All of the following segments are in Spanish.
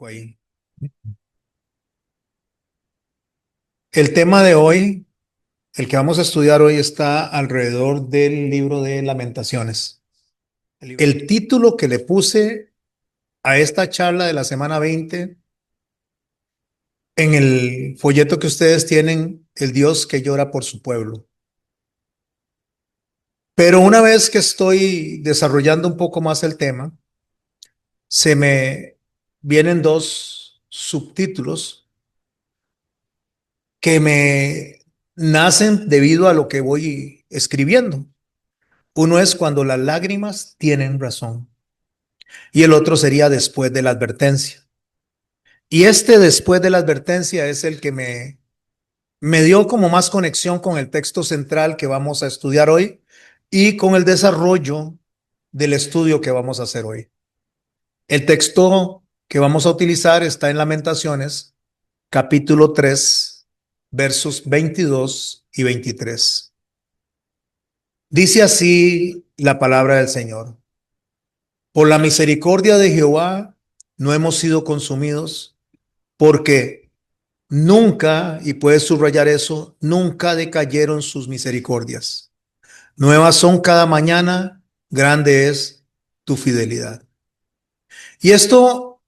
Ahí. El tema de hoy, el que vamos a estudiar hoy, está alrededor del libro de Lamentaciones. El título que le puse a esta charla de la semana 20 en el folleto que ustedes tienen, El Dios que llora por su pueblo. Pero una vez que estoy desarrollando un poco más el tema, se me vienen dos subtítulos que me nacen debido a lo que voy escribiendo. Uno es cuando las lágrimas tienen razón y el otro sería después de la advertencia. Y este después de la advertencia es el que me dio como más conexión con el texto central que vamos a estudiar hoy y con el desarrollo del estudio que vamos a hacer hoy. El texto que vamos a utilizar está en Lamentaciones, capítulo 3, versos 22 y 23. Dice así la palabra del Señor. Por la misericordia de Jehová no hemos sido consumidos, porque nunca, y puedes subrayar eso, nunca decayeron sus misericordias. Nuevas son cada mañana, grande es tu fidelidad. Y esto,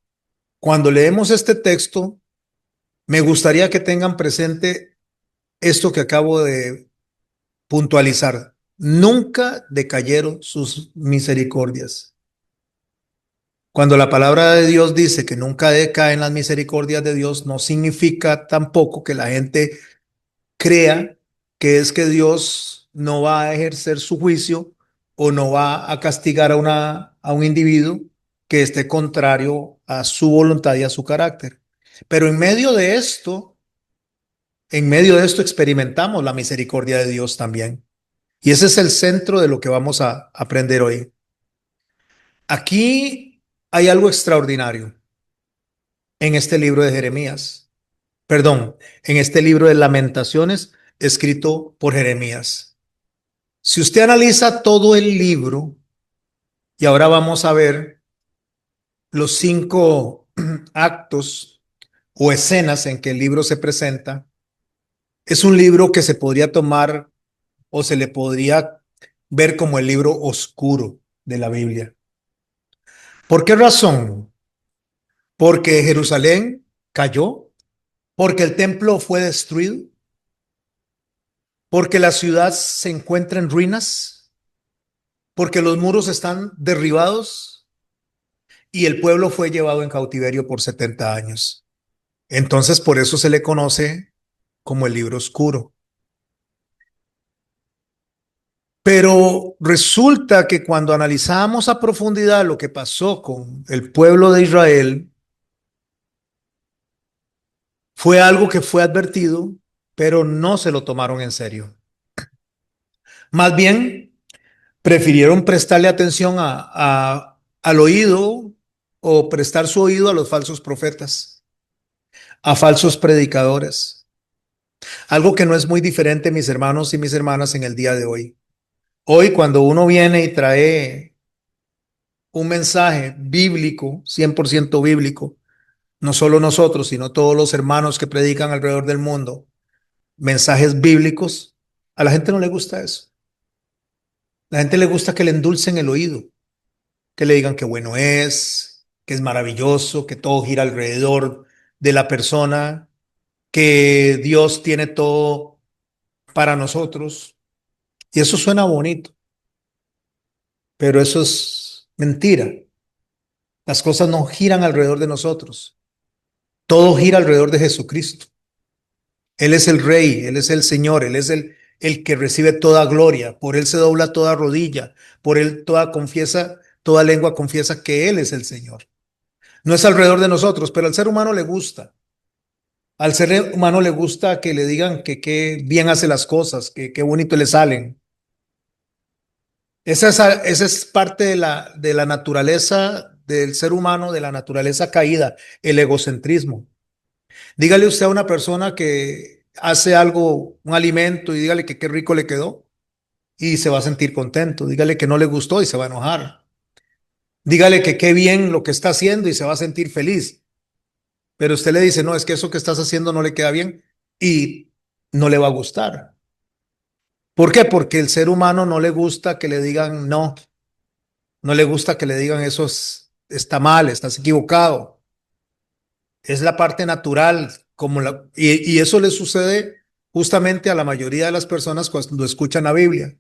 cuando leemos este texto, me gustaría que tengan presente esto que acabo de puntualizar. Nunca decayeron sus misericordias. Cuando la palabra de Dios dice que nunca decaen las misericordias de Dios, no significa tampoco que la gente crea que es que Dios no va a ejercer su juicio o no va a castigar a un individuo que esté contrario a su voluntad y a su carácter. Pero en medio de esto experimentamos la misericordia de Dios también. Y ese es el centro de lo que vamos a aprender hoy. Aquí hay algo extraordinario en este libro de Jeremías, perdón, en este libro de Lamentaciones escrito por Jeremías. Si usted analiza todo el libro, y ahora vamos a ver los 5 actos o escenas en que el libro se presenta, es un libro que se podría tomar o se le podría ver como el libro oscuro de la Biblia. ¿Por qué razón? Porque Jerusalén cayó, porque el templo fue destruido, porque la ciudad se encuentra en ruinas, porque los muros están derribados y el pueblo fue llevado en cautiverio por 70 años. Entonces, por eso se le conoce como el libro oscuro. Pero resulta que cuando analizamos a profundidad lo que pasó con el pueblo de Israel, fue algo que fue advertido, pero no se lo tomaron en serio. Más bien, prefirieron prestarle atención al oído o prestar su oído a los falsos profetas, a falsos predicadores. Algo que no es muy diferente, mis hermanos y mis hermanas, en el día de hoy. Hoy, cuando uno viene y trae un mensaje bíblico, 100% bíblico, no solo nosotros, sino todos los hermanos que predican alrededor del mundo, mensajes bíblicos, a la gente no le gusta eso. A la gente le gusta que le endulcen el oído, que le digan que bueno es, que es maravilloso, que todo gira alrededor de la persona, que Dios tiene todo para nosotros. Y eso suena bonito, pero eso es mentira. Las cosas no giran alrededor de nosotros. Todo gira alrededor de Jesucristo. Él es el Rey, Él es el Señor, Él es el que recibe toda gloria. Por Él se dobla toda rodilla. Por Él toda lengua confiesa que Él es el Señor. No es alrededor de nosotros, pero al ser humano le gusta. Al ser humano le gusta que le digan que qué bien hace las cosas, que qué bonito le salen. Esa es parte de la naturaleza del ser humano, de la naturaleza caída, el egocentrismo. Dígale usted a una persona que hace algo, un alimento, y dígale que qué rico le quedó y se va a sentir contento. Dígale que no le gustó y se va a enojar. Dígale que qué bien lo que está haciendo y se va a sentir feliz. pero usted le dice, no, es que eso que estás haciendo no le queda bien y no le va a gustar. ¿Por qué? Porque el ser humano no le gusta que le digan no, no le gusta que le digan está mal, estás equivocado. Es la parte natural, y eso le sucede justamente a la mayoría de las personas cuando escuchan la Biblia.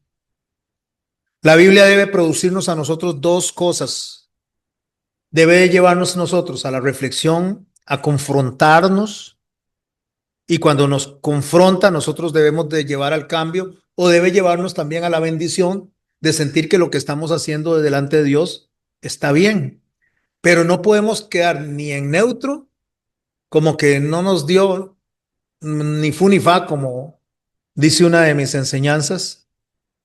La Biblia debe producirnos a nosotros dos cosas. Debe llevarnos nosotros a la reflexión, a confrontarnos, y cuando nos confronta, nosotros debemos de llevar al cambio, o debe llevarnos también a la bendición de sentir que lo que estamos haciendo de delante de Dios está bien. Pero no podemos quedar ni en neutro, como que no nos dio ni fu ni fa, como dice una de mis enseñanzas,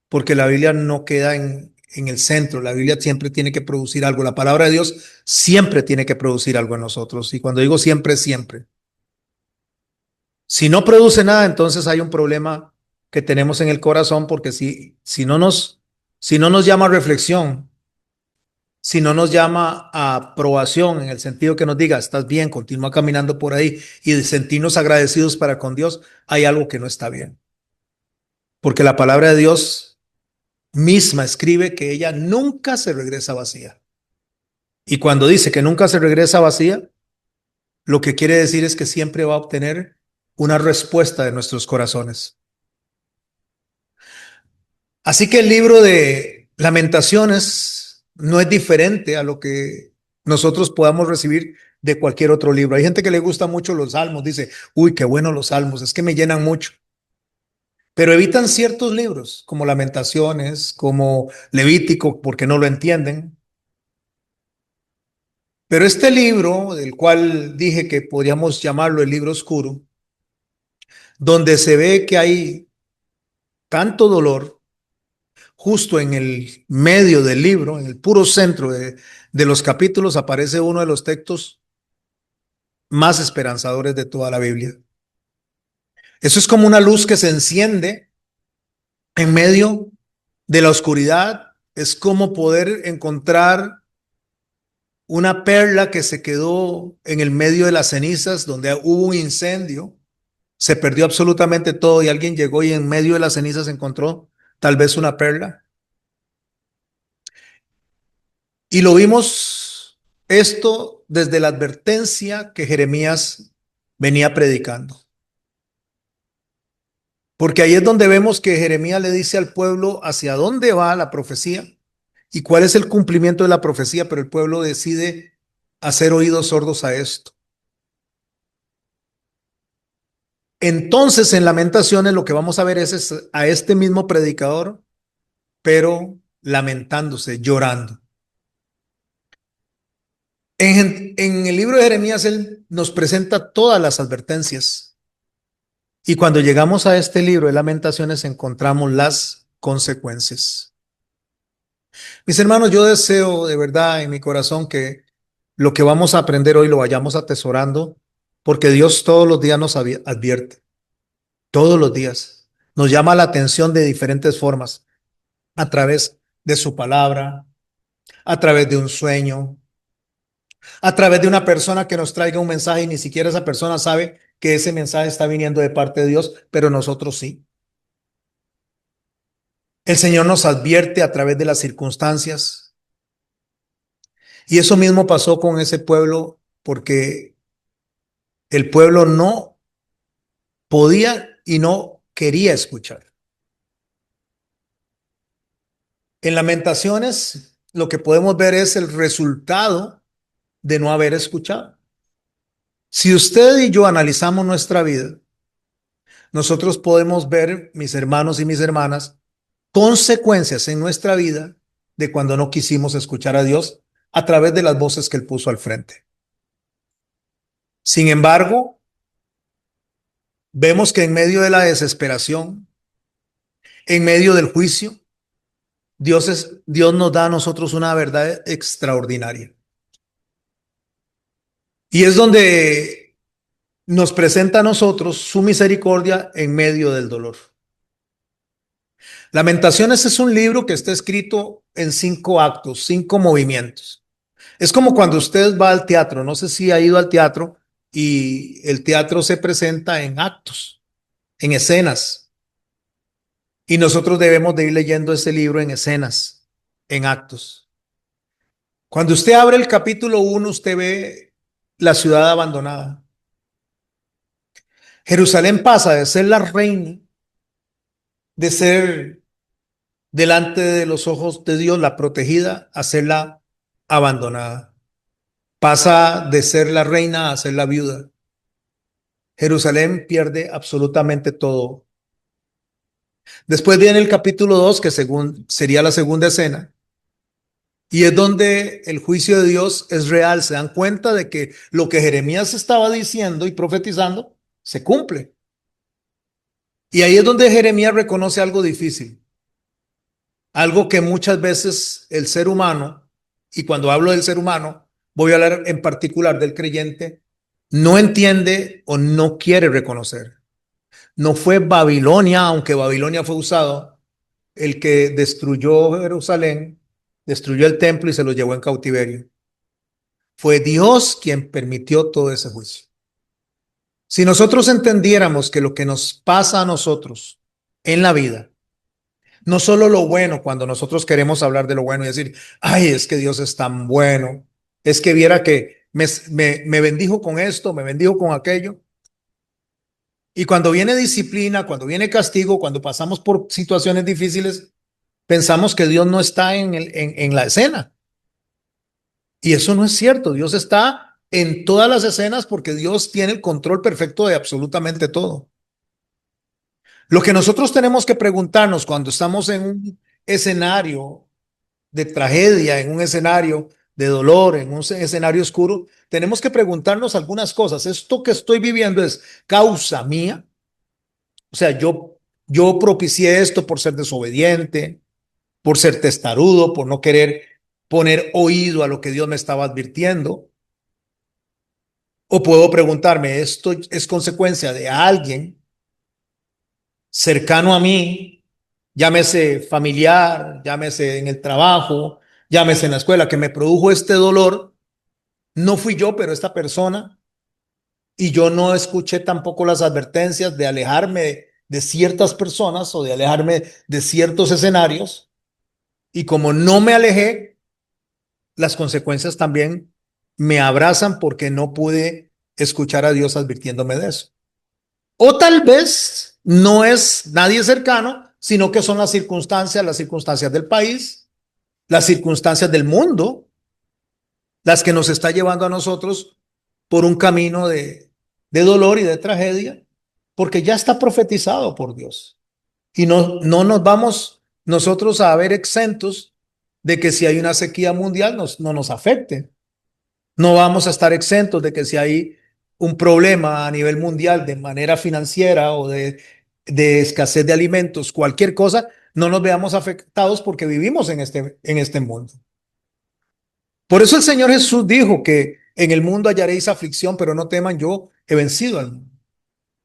porque la Biblia no queda en el centro. La Biblia siempre tiene que producir algo. La palabra de Dios siempre tiene que producir algo en nosotros. Y cuando digo siempre, siempre. Si no produce nada, entonces hay un problema que tenemos en el corazón, porque si no nos llama a reflexión, si no nos llama a aprobación, en el sentido que nos diga, estás bien, continúa caminando por ahí, y de sentirnos agradecidos para con Dios, hay algo que no está bien. Porque la palabra de Dios misma escribe que ella nunca se regresa vacía. Y cuando dice que nunca se regresa vacía, lo que quiere decir es que siempre va a obtener una respuesta de nuestros corazones. Así que el libro de Lamentaciones no es diferente a lo que nosotros podamos recibir de cualquier otro libro. Hay gente que le gusta mucho los salmos, dice, uy, qué bueno los salmos, es que me llenan mucho. Pero evitan ciertos libros, como Lamentaciones, como Levítico, porque no lo entienden. Pero este libro, del cual dije que podríamos llamarlo el libro oscuro, donde se ve que hay tanto dolor, justo en el medio del libro, en el puro centro de los capítulos, aparece uno de los textos más esperanzadores de toda la Biblia. Eso es como una luz que se enciende en medio de la oscuridad. Es como poder encontrar una perla que se quedó en el medio de las cenizas, donde hubo un incendio, se perdió absolutamente todo y alguien llegó y en medio de las cenizas encontró tal vez una perla. Y lo vimos esto desde la advertencia que Jeremías venía predicando. Porque ahí es donde vemos que Jeremías le dice al pueblo hacia dónde va la profecía y cuál es el cumplimiento de la profecía, pero el pueblo decide hacer oídos sordos a esto. Entonces, en Lamentaciones lo que vamos a ver es a este mismo predicador, pero lamentándose, llorando. En el libro de Jeremías, él nos presenta todas las advertencias. Y cuando llegamos a este libro de Lamentaciones, encontramos las consecuencias. Mis hermanos, yo deseo de verdad en mi corazón que lo que vamos a aprender hoy lo vayamos atesorando, porque Dios todos los días nos advierte, todos los días. Nos llama la atención de diferentes formas, a través de su palabra, a través de un sueño, a través de una persona que nos traiga un mensaje y ni siquiera esa persona sabe que ese mensaje está viniendo de parte de Dios, pero nosotros sí. El Señor nos advierte a través de las circunstancias. Y eso mismo pasó con ese pueblo, porque el pueblo no podía y no quería escuchar. En Lamentaciones, lo que podemos ver es el resultado de no haber escuchado. Si usted y yo analizamos nuestra vida, nosotros podemos ver, mis hermanos y mis hermanas, consecuencias en nuestra vida de cuando no quisimos escuchar a Dios a través de las voces que Él puso al frente. Sin embargo, vemos que en medio de la desesperación, en medio del juicio, Dios nos da a nosotros una verdad extraordinaria. Y es donde nos presenta a nosotros su misericordia en medio del dolor. Lamentaciones es un libro que está escrito en 5 actos, 5 movimientos. Es como cuando usted va al teatro, no sé si ha ido al teatro, y el teatro se presenta en actos, en escenas. Y nosotros debemos de ir leyendo ese libro en escenas, en actos. Cuando usted abre el capítulo 1, usted ve la ciudad abandonada. Jerusalén pasa de ser la reina, de ser delante de los ojos de Dios la protegida, a ser la abandonada. Pasa de ser la reina a ser la viuda. Jerusalén pierde absolutamente todo. Después viene el capítulo 2, que según sería la segunda escena, y es donde el juicio de Dios es real. Se dan cuenta de que lo que Jeremías estaba diciendo y profetizando se cumple. Y ahí es donde Jeremías reconoce algo difícil, algo que muchas veces el ser humano, y cuando hablo del ser humano, voy a hablar en particular del creyente, no entiende o no quiere reconocer. No fue Babilonia, aunque Babilonia fue usado, el que destruyó Jerusalén, destruyó el templo y se lo llevó en cautiverio. Fue Dios quien permitió todo ese juicio. Si nosotros entendiéramos que lo que nos pasa a nosotros en la vida, no solo lo bueno, cuando nosotros queremos hablar de lo bueno y decir, ay, es que Dios es tan bueno, es que viera que me bendijo con esto, me bendijo con aquello. Y cuando viene disciplina, cuando viene castigo, cuando pasamos por situaciones difíciles, pensamos que Dios no está en la escena. Y eso no es cierto. Dios está en todas las escenas porque Dios tiene el control perfecto de absolutamente todo. Lo que nosotros tenemos que preguntarnos cuando estamos en un escenario de tragedia, en un escenario de dolor, en un escenario oscuro, tenemos que preguntarnos algunas cosas. ¿Esto que estoy viviendo es causa mía? O sea, yo propicié esto por ser desobediente, por ser testarudo, por no querer poner oído a lo que Dios me estaba advirtiendo. O puedo preguntarme, ¿esto es consecuencia de alguien cercano a mí, llámese familiar, llámese en el trabajo, llámese en la escuela, que me produjo este dolor? No fui yo, pero esta persona, y yo no escuché tampoco las advertencias de alejarme de ciertas personas o de alejarme de ciertos escenarios. Y como no me alejé, las consecuencias también me abrazan porque no pude escuchar a Dios advirtiéndome de eso. O tal vez no es nadie cercano, sino que son las circunstancias del país, las circunstancias del mundo, las que nos está llevando a nosotros por un camino de dolor y de tragedia, porque ya está profetizado por Dios. Y no nos vamos nosotros a ver exentos de que si hay una sequía mundial no nos afecte. No vamos a estar exentos de que si hay un problema a nivel mundial de manera financiera o de escasez de alimentos, cualquier cosa, no nos veamos afectados porque vivimos en este mundo. Por eso el Señor Jesús dijo que en el mundo hallaréis aflicción, pero no teman, yo he vencido al mundo.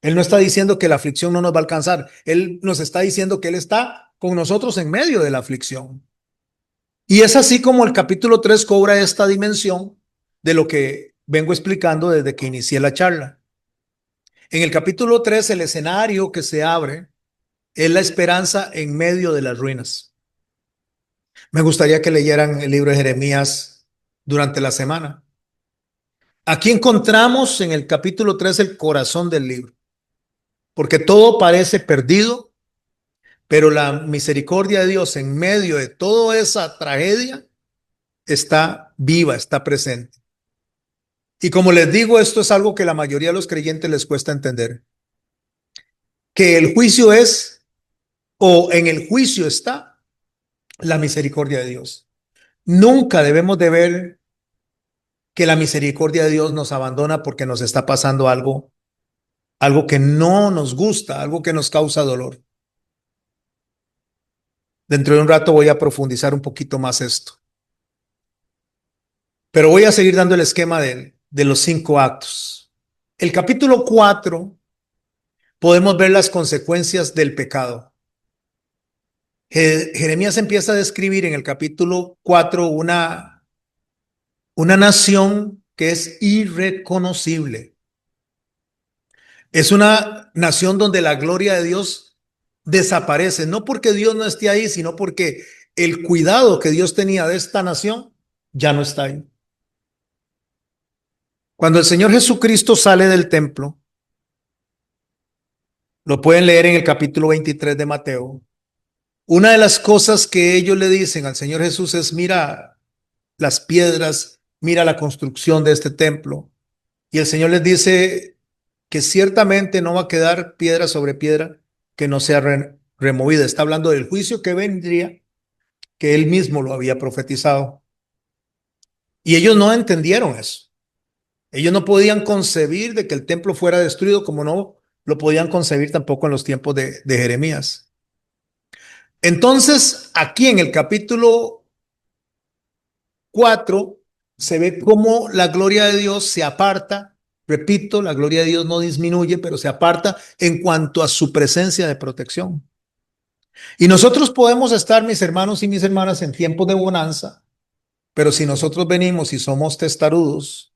Él no está diciendo que la aflicción no nos va a alcanzar. Él nos está diciendo que Él está con nosotros en medio de la aflicción. Y es así como el capítulo 3 cobra esta dimensión de lo que vengo explicando desde que inicié la charla. En el capítulo 3 el escenario que se abre es la esperanza en medio de las ruinas. Me gustaría que leyeran el libro de Jeremías durante la semana. Aquí encontramos en el capítulo 3 el corazón del libro, porque todo parece perdido, pero la misericordia de Dios en medio de toda esa tragedia está viva, está presente. Y como les digo, esto es algo que la mayoría de los creyentes les cuesta entender, que el juicio es, o en el juicio está, la misericordia de Dios. Nunca debemos de ver que la misericordia de Dios nos abandona porque nos está pasando algo que no nos gusta, algo que nos causa dolor. Dentro de un rato voy a profundizar un poquito más esto. Pero voy a seguir dando el esquema de los 5 actos. El capítulo 4 podemos ver las consecuencias del pecado. Jeremías empieza a describir en el capítulo 4 una nación que es irreconocible. Es una nación donde la gloria de Dios desaparece, no porque Dios no esté ahí, sino porque el cuidado que Dios tenía de esta nación ya no está ahí. Cuando el Señor Jesucristo sale del templo, lo pueden leer en el capítulo 23 de Mateo. Una de las cosas que ellos le dicen al Señor Jesús es: mira las piedras, mira la construcción de este templo. Y el Señor les dice que ciertamente no va a quedar piedra sobre piedra que no sea removida. Está hablando del juicio que vendría, que él mismo lo había profetizado. Y ellos no entendieron eso. Ellos no podían concebir de que el templo fuera destruido, como no lo podían concebir tampoco en los tiempos de Jeremías. Entonces, aquí en el capítulo 4 se ve cómo la gloria de Dios se aparta. Repito, la gloria de Dios no disminuye, pero se aparta en cuanto a su presencia de protección. Y nosotros podemos estar, mis hermanos y mis hermanas, en tiempos de bonanza, pero si nosotros venimos y somos testarudos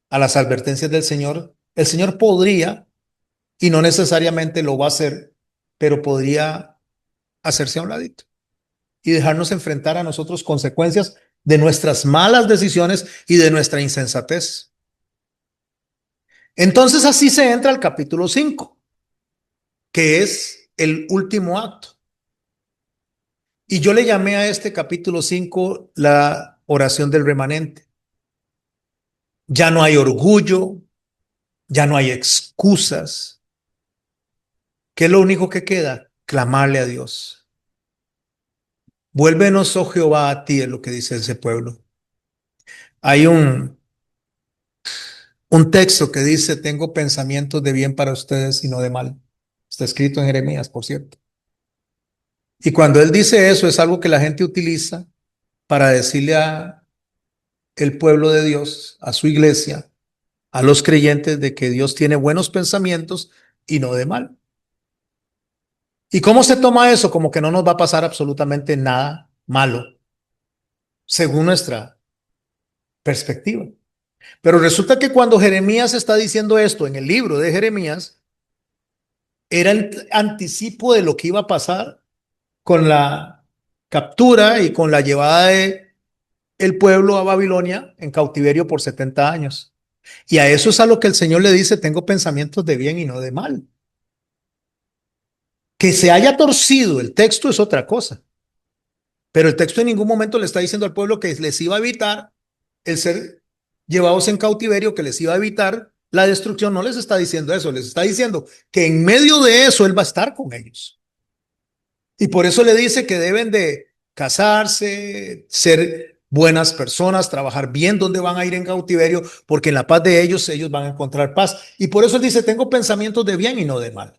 a las advertencias del Señor, el Señor podría, y no necesariamente lo va a hacer, pero podría hacerse a un ladito y dejarnos enfrentar a nosotros consecuencias de nuestras malas decisiones y de nuestra insensatez. Entonces así se entra al capítulo 5, que es el último acto. Y yo le llamé a este capítulo 5 la oración del remanente. Ya no hay orgullo, ya no hay excusas. ¿Qué es lo único que queda? Clamarle a Dios. Vuélvenos, oh Jehová, a ti, es lo que dice ese pueblo. Hay un texto que dice: tengo pensamientos de bien para ustedes y no de mal. Está escrito en Jeremías, por cierto. Y cuando él dice eso, es algo que la gente utiliza para decirle a el pueblo de Dios, a su iglesia, a los creyentes, de que Dios tiene buenos pensamientos y no de mal. ¿Y cómo se toma eso? Como que no nos va a pasar absolutamente nada malo, según nuestra perspectiva. Pero resulta que cuando Jeremías está diciendo esto en el libro de Jeremías, era el anticipo de lo que iba a pasar con la captura y con la llevada de el pueblo a Babilonia en cautiverio por 70 años. Y a eso es a lo que el Señor le dice: tengo pensamientos de bien y no de mal. Que se haya torcido el texto es otra cosa, pero el texto en ningún momento le está diciendo al pueblo que les iba a evitar el ser llevados en cautiverio, que les iba a evitar la destrucción. No les está diciendo eso, les está diciendo que en medio de eso Él va a estar con ellos. Y por eso le dice que deben de casarse, ser buenas personas, trabajar bien donde van a ir en cautiverio, porque en la paz de ellos van a encontrar paz. Y por eso Él dice: tengo pensamientos de bien y no de mal.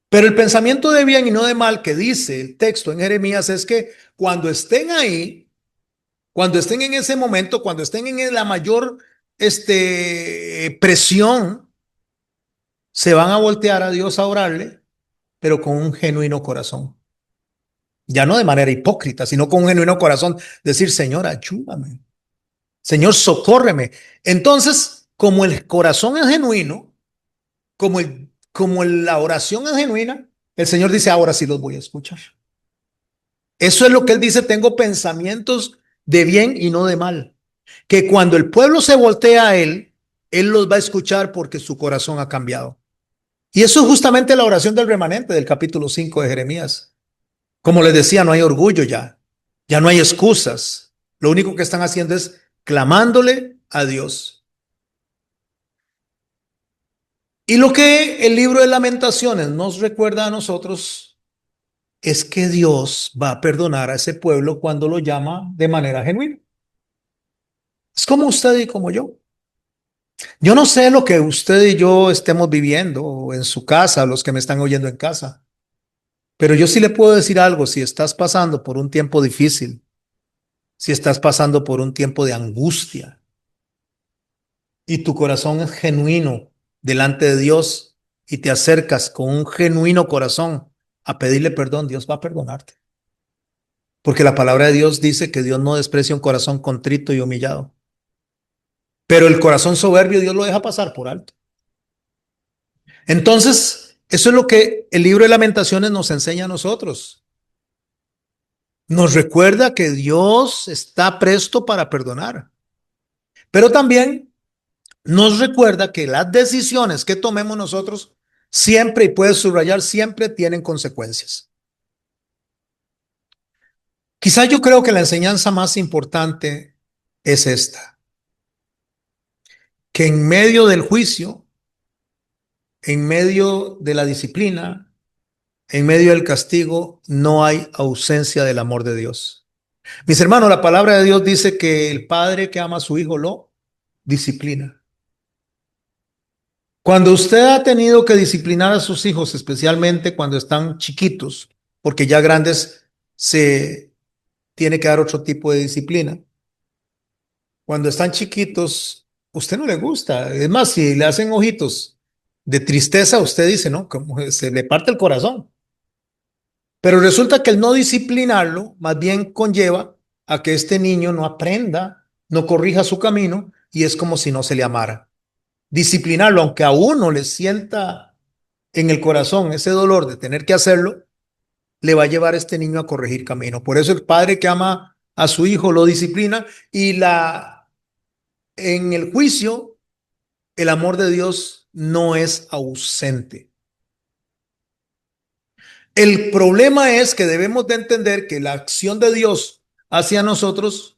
Pero el pensamiento de bien y no de mal que dice el texto en Jeremías es que cuando estén ahí, cuando estén en ese momento, cuando estén en la mayor presión, se van a voltear a Dios a orarle, pero con un genuino corazón. Ya no de manera hipócrita, sino con un genuino corazón. Decir: Señor, ayúdame. Señor, socórreme. Entonces, como el corazón es genuino, como la oración es genuina, el Señor dice: ahora sí los voy a escuchar. Eso es lo que Él dice: tengo pensamientos de bien y no de mal. Que cuando el pueblo se voltea a Él, Él los va a escuchar porque su corazón ha cambiado. Y eso es justamente la oración del remanente del capítulo 5 de Jeremías. Como les decía, no hay orgullo ya. Ya no hay excusas. Lo único que están haciendo es clamándole a Dios. Y lo que el libro de Lamentaciones nos recuerda a nosotros es que Dios va a perdonar a ese pueblo cuando lo llama de manera genuina. Es como usted y como yo. Yo no sé lo que usted y yo estemos viviendo en su casa, los que me están oyendo en casa, pero yo sí le puedo decir algo: si estás pasando por un tiempo difícil, si estás pasando por un tiempo de angustia y tu corazón es genuino delante de Dios y te acercas con un genuino corazón a pedirle perdón, Dios va a perdonarte. Porque la palabra de Dios dice que Dios no desprecia un corazón contrito y humillado. Pero el corazón soberbio Dios lo deja pasar por alto. Entonces, eso es lo que el libro de Lamentaciones nos enseña a nosotros. Nos recuerda que Dios está presto para perdonar, pero también nos recuerda que las decisiones que tomemos nosotros siempre, y puedes subrayar, siempre tienen consecuencias. Quizá yo creo que la enseñanza más importante es esta, que en medio del juicio, en medio de la disciplina, en medio del castigo, no hay ausencia del amor de Dios. Mis hermanos, la palabra de Dios dice que el padre que ama a su hijo lo disciplina. Cuando usted ha tenido que disciplinar a sus hijos, especialmente cuando están chiquitos, porque ya grandes se tiene que dar otro tipo de disciplina. Cuando están chiquitos, usted no le gusta. Es más, si le hacen ojitos de tristeza, usted dice, no, como se le parte el corazón. Pero resulta que el no disciplinarlo más bien conlleva a que este niño no aprenda, no corrija su camino y es como si no se le amara. Disciplinarlo, aunque a uno le sienta en el corazón ese dolor de tener que hacerlo, le va a llevar a este niño a corregir camino. Por eso el padre que ama a su hijo lo disciplina y en el juicio el amor de Dios no es ausente. El problema es que debemos de entender que la acción de Dios hacia nosotros,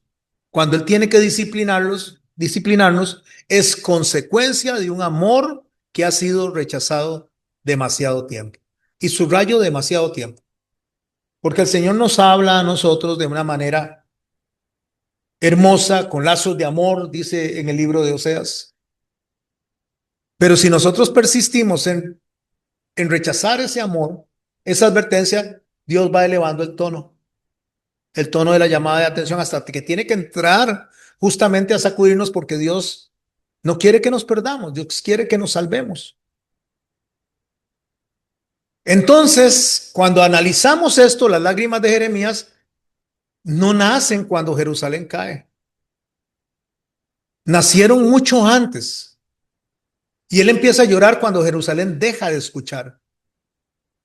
cuando Él tiene que disciplinarnos, es consecuencia de un amor que ha sido rechazado demasiado tiempo. Y subrayo demasiado tiempo. Porque el Señor nos habla a nosotros de una manera hermosa, con lazos de amor, dice en el libro de Oseas. Pero si nosotros persistimos en rechazar ese amor, esa advertencia, Dios va elevando el tono de la llamada de atención hasta que tiene que entrar justamente a sacudirnos porque Dios no quiere que nos perdamos, Dios quiere que nos salvemos. Entonces, cuando analizamos esto, las lágrimas de Jeremías no nacen cuando Jerusalén cae. Nacieron mucho antes. Y él empieza a llorar cuando Jerusalén deja de escuchar.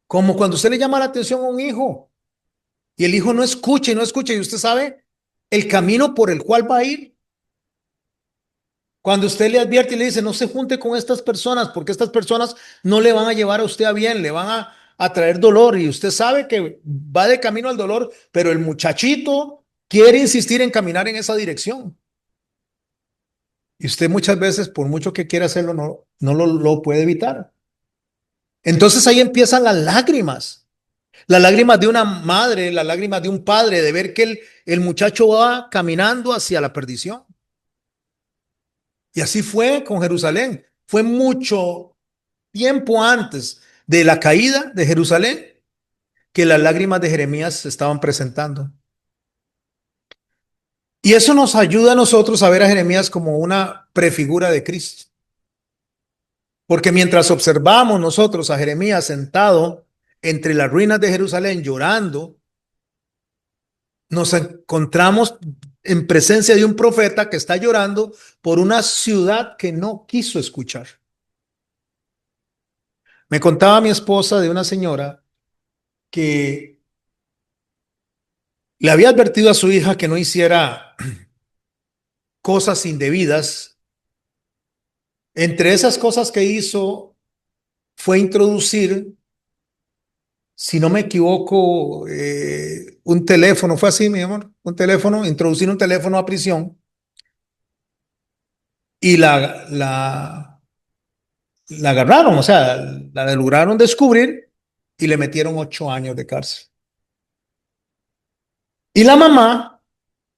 Como cuando usted le llama la atención a un hijo y el hijo no escucha y no escucha y usted sabe el camino por el cual va a ir. Cuando usted le advierte y le dice, no se junte con estas personas porque estas personas no le van a llevar a usted a bien, le van a traer dolor y usted sabe que va de camino al dolor, pero el muchachito quiere insistir en caminar en esa dirección. Y usted muchas veces, por mucho que quiera hacerlo, no lo puede evitar. Entonces ahí empiezan las lágrimas de una madre, las lágrimas de un padre, de ver que el muchacho va caminando hacia la perdición. Y así fue con Jerusalén. Fue mucho tiempo antes de la caída de Jerusalén que las lágrimas de Jeremías se estaban presentando. Y eso nos ayuda a nosotros a ver a Jeremías como una prefigura de Cristo. Porque mientras observamos nosotros a Jeremías sentado entre las ruinas de Jerusalén llorando, nos encontramos en presencia de un profeta que está llorando por una ciudad que no quiso escuchar. Me contaba mi esposa de una señora que le había advertido a su hija que no hiciera cosas indebidas. Entre esas cosas que hizo fue introducir, si no me equivoco, un teléfono, fue así, mi amor, un teléfono, introducir un teléfono a prisión y la agarraron, o sea, la lograron descubrir y le metieron 8 años de cárcel. Y la mamá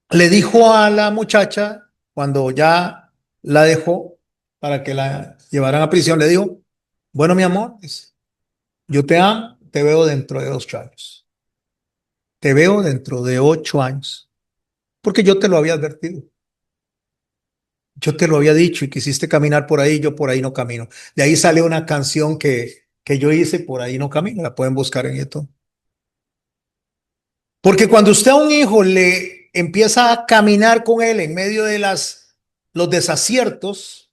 le dijo a la muchacha, cuando ya la dejó para que la llevaran a prisión, le dijo, bueno, mi amor, yo te amo, te veo dentro de 8 años. Te veo dentro de 8 años. Porque yo te lo había advertido. Yo te lo había dicho y quisiste caminar por ahí, yo por ahí no camino. De ahí sale una canción que yo hice, por ahí no camino, la pueden buscar en YouTube. Porque cuando usted a un hijo le empieza a caminar con él en medio de los desaciertos,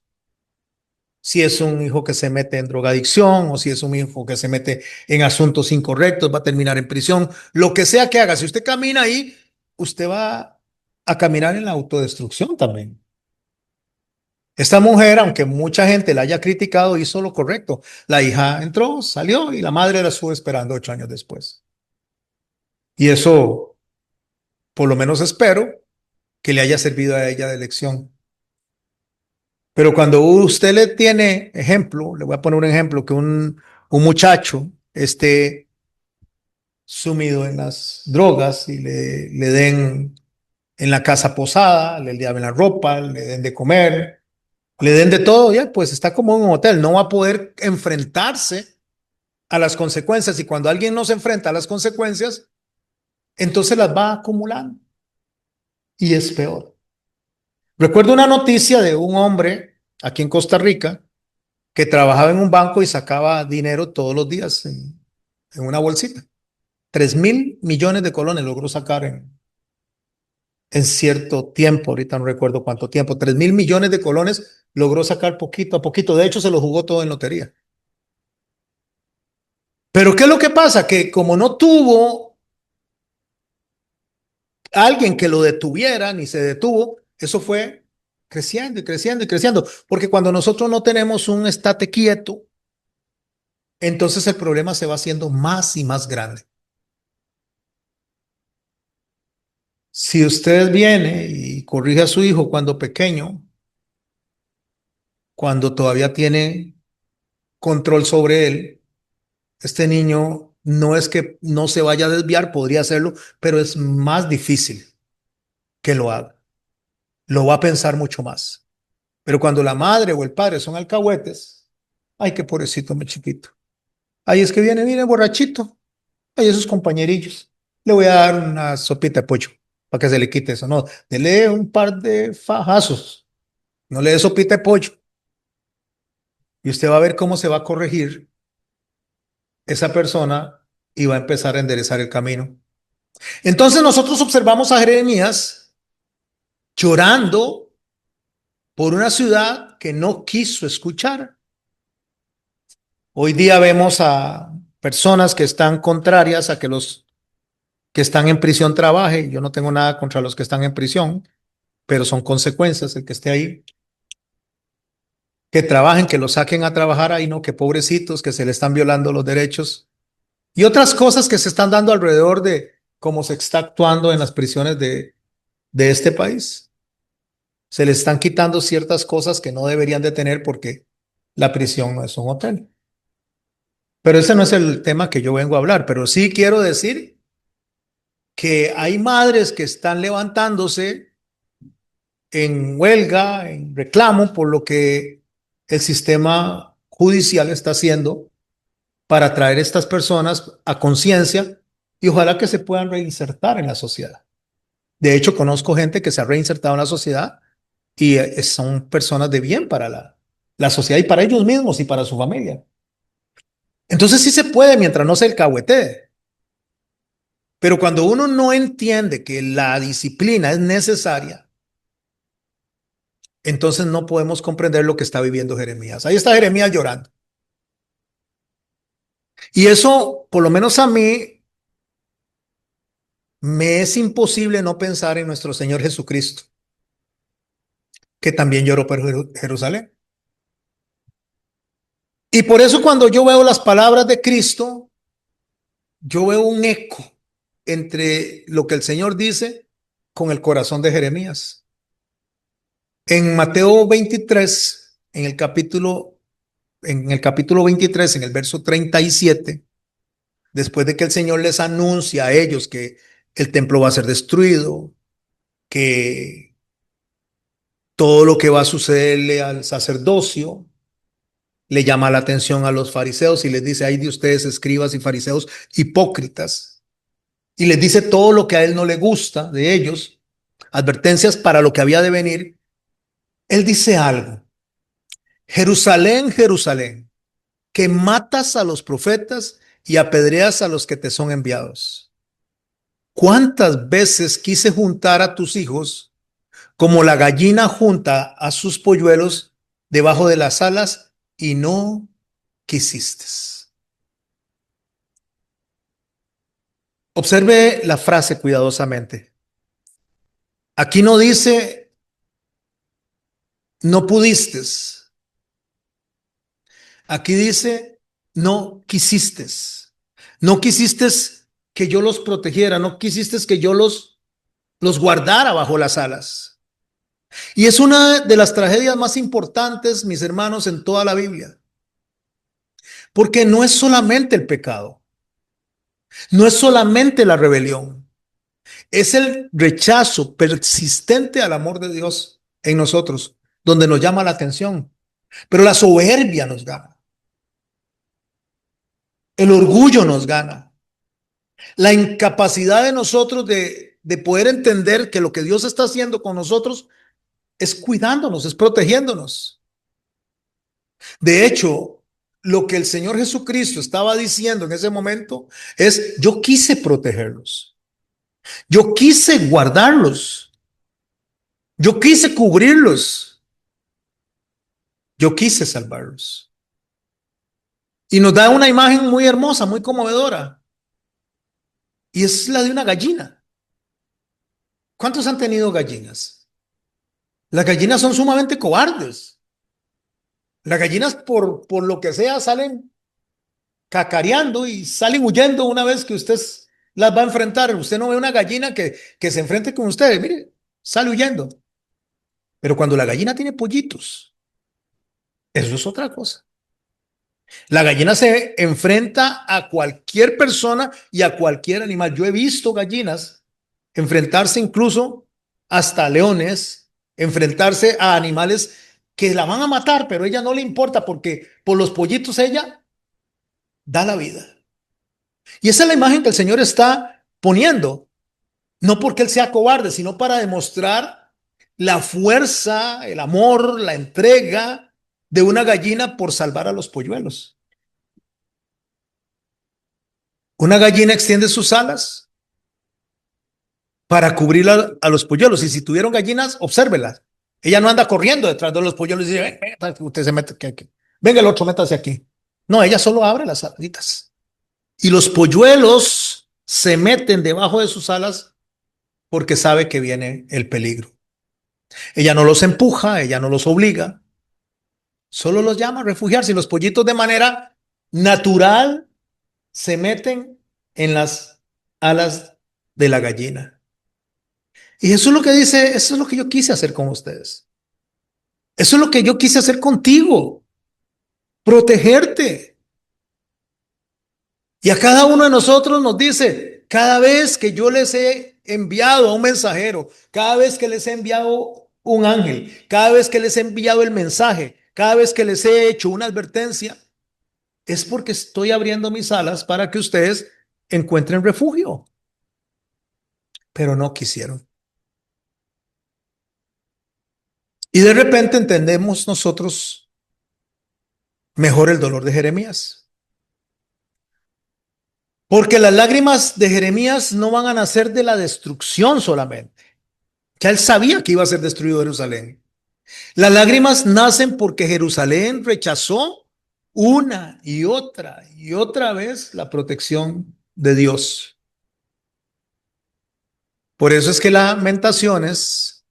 si es un hijo que se mete en drogadicción o si es un hijo que se mete en asuntos incorrectos, va a terminar en prisión. Lo que sea que haga, si usted camina ahí, usted va a caminar en la autodestrucción también. Esta mujer, aunque mucha gente la haya criticado, hizo lo correcto. La hija entró, salió y la madre la estuvo esperando 8 años después. Y eso, por lo menos espero, que le haya servido a ella de lección. Pero cuando usted le tiene ejemplo, le voy a poner un ejemplo, que un muchacho esté sumido en las drogas y le den en la casa posada, le lleven la ropa, le den de comer, le den de todo, ya, pues está como en un hotel, no va a poder enfrentarse a las consecuencias y cuando alguien no se enfrenta a las consecuencias, entonces las va acumulando y es peor. Recuerdo una noticia de un hombre aquí en Costa Rica que trabajaba en un banco y sacaba dinero todos los días en una bolsita. 3.000 millones de colones logró sacar en cierto tiempo, ahorita no recuerdo cuánto tiempo, 3.000 millones de colones logró sacar poquito a poquito, de hecho se lo jugó todo en lotería. Pero ¿qué es lo que pasa? Que como no tuvo alguien que lo detuviera, ni se detuvo, eso fue creciendo y creciendo y creciendo, porque cuando nosotros no tenemos un estate quieto, entonces el problema se va haciendo más y más grande. Si usted viene y corrige a su hijo cuando pequeño, cuando todavía tiene control sobre él, este niño no es que no se vaya a desviar, podría hacerlo, pero es más difícil que lo haga. Lo va a pensar mucho más. Pero cuando la madre o el padre son alcahuetes, ay, qué pobrecito, mi chiquito. Ay, es que viene borrachito. Ay, esos compañerillos. Le voy a dar una sopita de pollo para que se le quite eso. No, dele un par de fajazos. No le dé sopita de pollo. Y usted va a ver cómo se va a corregir esa persona y va a empezar a enderezar el camino. Entonces nosotros observamos a Jeremías llorando por una ciudad que no quiso escuchar. Hoy día vemos a personas que están contrarias a que los que están en prisión trabajen. Yo no tengo nada contra los que están en prisión, pero son consecuencias el que esté ahí. Que trabajen, que los saquen a trabajar ahí, no, que pobrecitos, que se le están violando los derechos. Y otras cosas que se están dando alrededor de cómo se está actuando en las prisiones de este país. Se les están quitando ciertas cosas que no deberían de tener porque la prisión no es un hotel. Pero ese no es el tema que yo vengo a hablar, pero sí quiero decir que hay madres que están levantándose en huelga, en reclamo por lo que el sistema judicial está haciendo para traer a estas personas a conciencia y ojalá que se puedan reinsertar en la sociedad. De hecho, conozco gente que se ha reinsertado en la sociedad y son personas de bien para la sociedad y para ellos mismos y para su familia. Entonces sí se puede mientras no se alcahuetee. Pero cuando uno no entiende que la disciplina es necesaria, entonces no podemos comprender lo que está viviendo Jeremías. Ahí está Jeremías llorando. Y eso, por lo menos a mí, me es imposible no pensar en nuestro Señor Jesucristo, que también lloró por Jerusalén. Y por eso cuando yo veo las palabras de Cristo, yo veo un eco entre lo que el Señor dice con el corazón de Jeremías. En Mateo 23, en el capítulo 23, en el verso 37, después de que el Señor les anuncia a ellos que el templo va a ser destruido, que todo lo que va a sucederle al sacerdocio, le llama la atención a los fariseos y les dice, ay de ustedes, escribas y fariseos hipócritas, y les dice todo lo que a él no le gusta de ellos, advertencias para lo que había de venir. Él dice algo: Jerusalén, Jerusalén, que matas a los profetas y apedreas a los que te son enviados. ¿Cuántas veces quise juntar a tus hijos como la gallina junta a sus polluelos debajo de las alas y no quisiste. Observe la frase cuidadosamente. Aquí no dice no pudiste. Aquí dice no quisiste. No quisiste que yo los protegiera, no quisiste que yo los guardara bajo las alas. Y es una de las tragedias más importantes, mis hermanos, en toda la Biblia. Porque no es solamente el pecado, no es solamente la rebelión, es el rechazo persistente al amor de Dios en nosotros, donde nos llama la atención. Pero la soberbia nos gana, el orgullo nos gana, la incapacidad de nosotros de poder entender que lo que Dios está haciendo con nosotros es cuidándonos, es protegiéndonos. De hecho, lo que el Señor Jesucristo estaba diciendo en ese momento es, yo quise protegerlos, yo quise guardarlos, yo quise cubrirlos, yo quise salvarlos. Y nos da una imagen muy hermosa, muy conmovedora, y es la de una gallina. ¿Cuántos han tenido gallinas? Las gallinas son sumamente cobardes. Las gallinas, por lo que sea, salen cacareando y salen huyendo una vez que usted las va a enfrentar. Usted no ve una gallina que se enfrente con usted, mire, sale huyendo. Pero cuando la gallina tiene pollitos, eso es otra cosa. La gallina se enfrenta a cualquier persona y a cualquier animal. Yo he visto gallinas enfrentarse incluso hasta leones, enfrentarse a animales que la van a matar, pero a ella no le importa porque por los pollitos ella da la vida. Y esa es la imagen que el Señor está poniendo, no porque Él sea cobarde, sino para demostrar la fuerza, el amor, la entrega de una gallina por salvar a los polluelos. Una gallina extiende sus alas para cubrir a los polluelos. Y si tuvieron gallinas, obsérvelas. Ella no anda corriendo detrás de los polluelos y dice, ven, usted se mete aquí. Venga el otro, métase aquí. No, ella solo abre las alitas. Y los polluelos se meten debajo de sus alas porque sabe que viene el peligro. Ella no los empuja, ella no los obliga, solo los llama a refugiarse y los pollitos de manera natural se meten en las alas de la gallina. Y eso es lo que dice, eso es lo que yo quise hacer con ustedes. Eso es lo que yo quise hacer contigo, protegerte. Y a cada uno de nosotros nos dice, cada vez que yo les he enviado a un mensajero, cada vez que les he enviado un ángel, cada vez que les he enviado el mensaje, cada vez que les he hecho una advertencia, es porque estoy abriendo mis alas para que ustedes encuentren refugio. Pero no quisieron. Y de repente entendemos nosotros mejor el dolor de Jeremías. Porque las lágrimas de Jeremías no van a nacer de la destrucción solamente. Ya él sabía que iba a ser destruido Jerusalén. Las lágrimas nacen porque Jerusalén rechazó una y otra vez la protección de Dios. Por eso es que Lamentaciones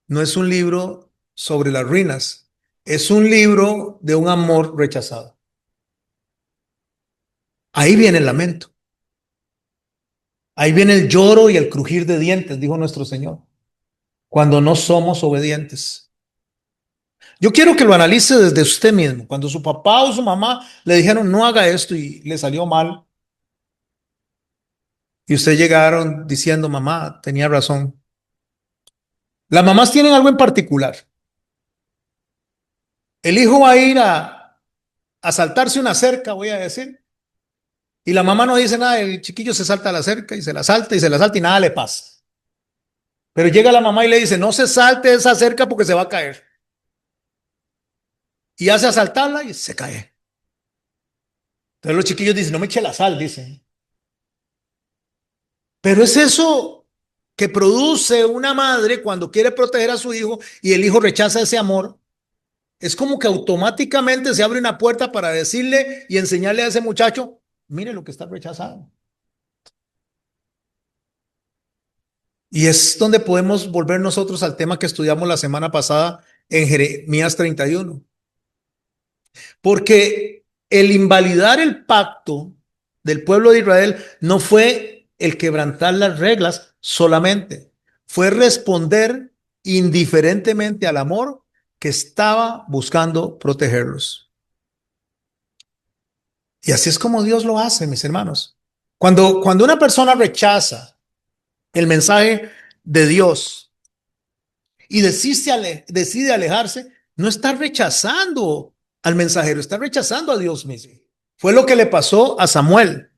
no es un libro sobre las ruinas, es un libro de un amor rechazado. Ahí viene el lamento. Ahí viene el lloro y el crujir de dientes, dijo nuestro Señor, cuando no somos obedientes. Yo quiero que lo analice desde usted mismo. Cuando su papá o su mamá le dijeron no haga esto y le salió mal, y usted llegaron diciendo mamá, tenía razón. Las mamás tienen algo en particular. El hijo va a ir a saltarse una cerca, voy a decir, y la mamá no dice nada, el chiquillo se salta a la cerca y se la salta y se la salta y nada le pasa. Pero llega la mamá y le dice, no se salte esa cerca porque se va a caer. Y hace a saltarla y se cae. Entonces los chiquillos dicen, no me eche la sal, dicen. Pero es eso que produce una madre cuando quiere proteger a su hijo y el hijo rechaza ese amor. Es como que automáticamente se abre una puerta para decirle y enseñarle a ese muchacho, mire lo que está rechazando. Y es donde podemos volver nosotros al tema que estudiamos la semana pasada en Jeremías 31. Porque el invalidar el pacto del pueblo de Israel no fue el quebrantar las reglas solamente, fue responder indiferentemente al amor que estaba buscando protegerlos. Y así es como Dios lo hace, mis hermanos. Cuando una persona rechaza el mensaje de Dios y decide alejarse, no está rechazando al mensajero, está rechazando a Dios mismo. Fue lo que le pasó a Samuel.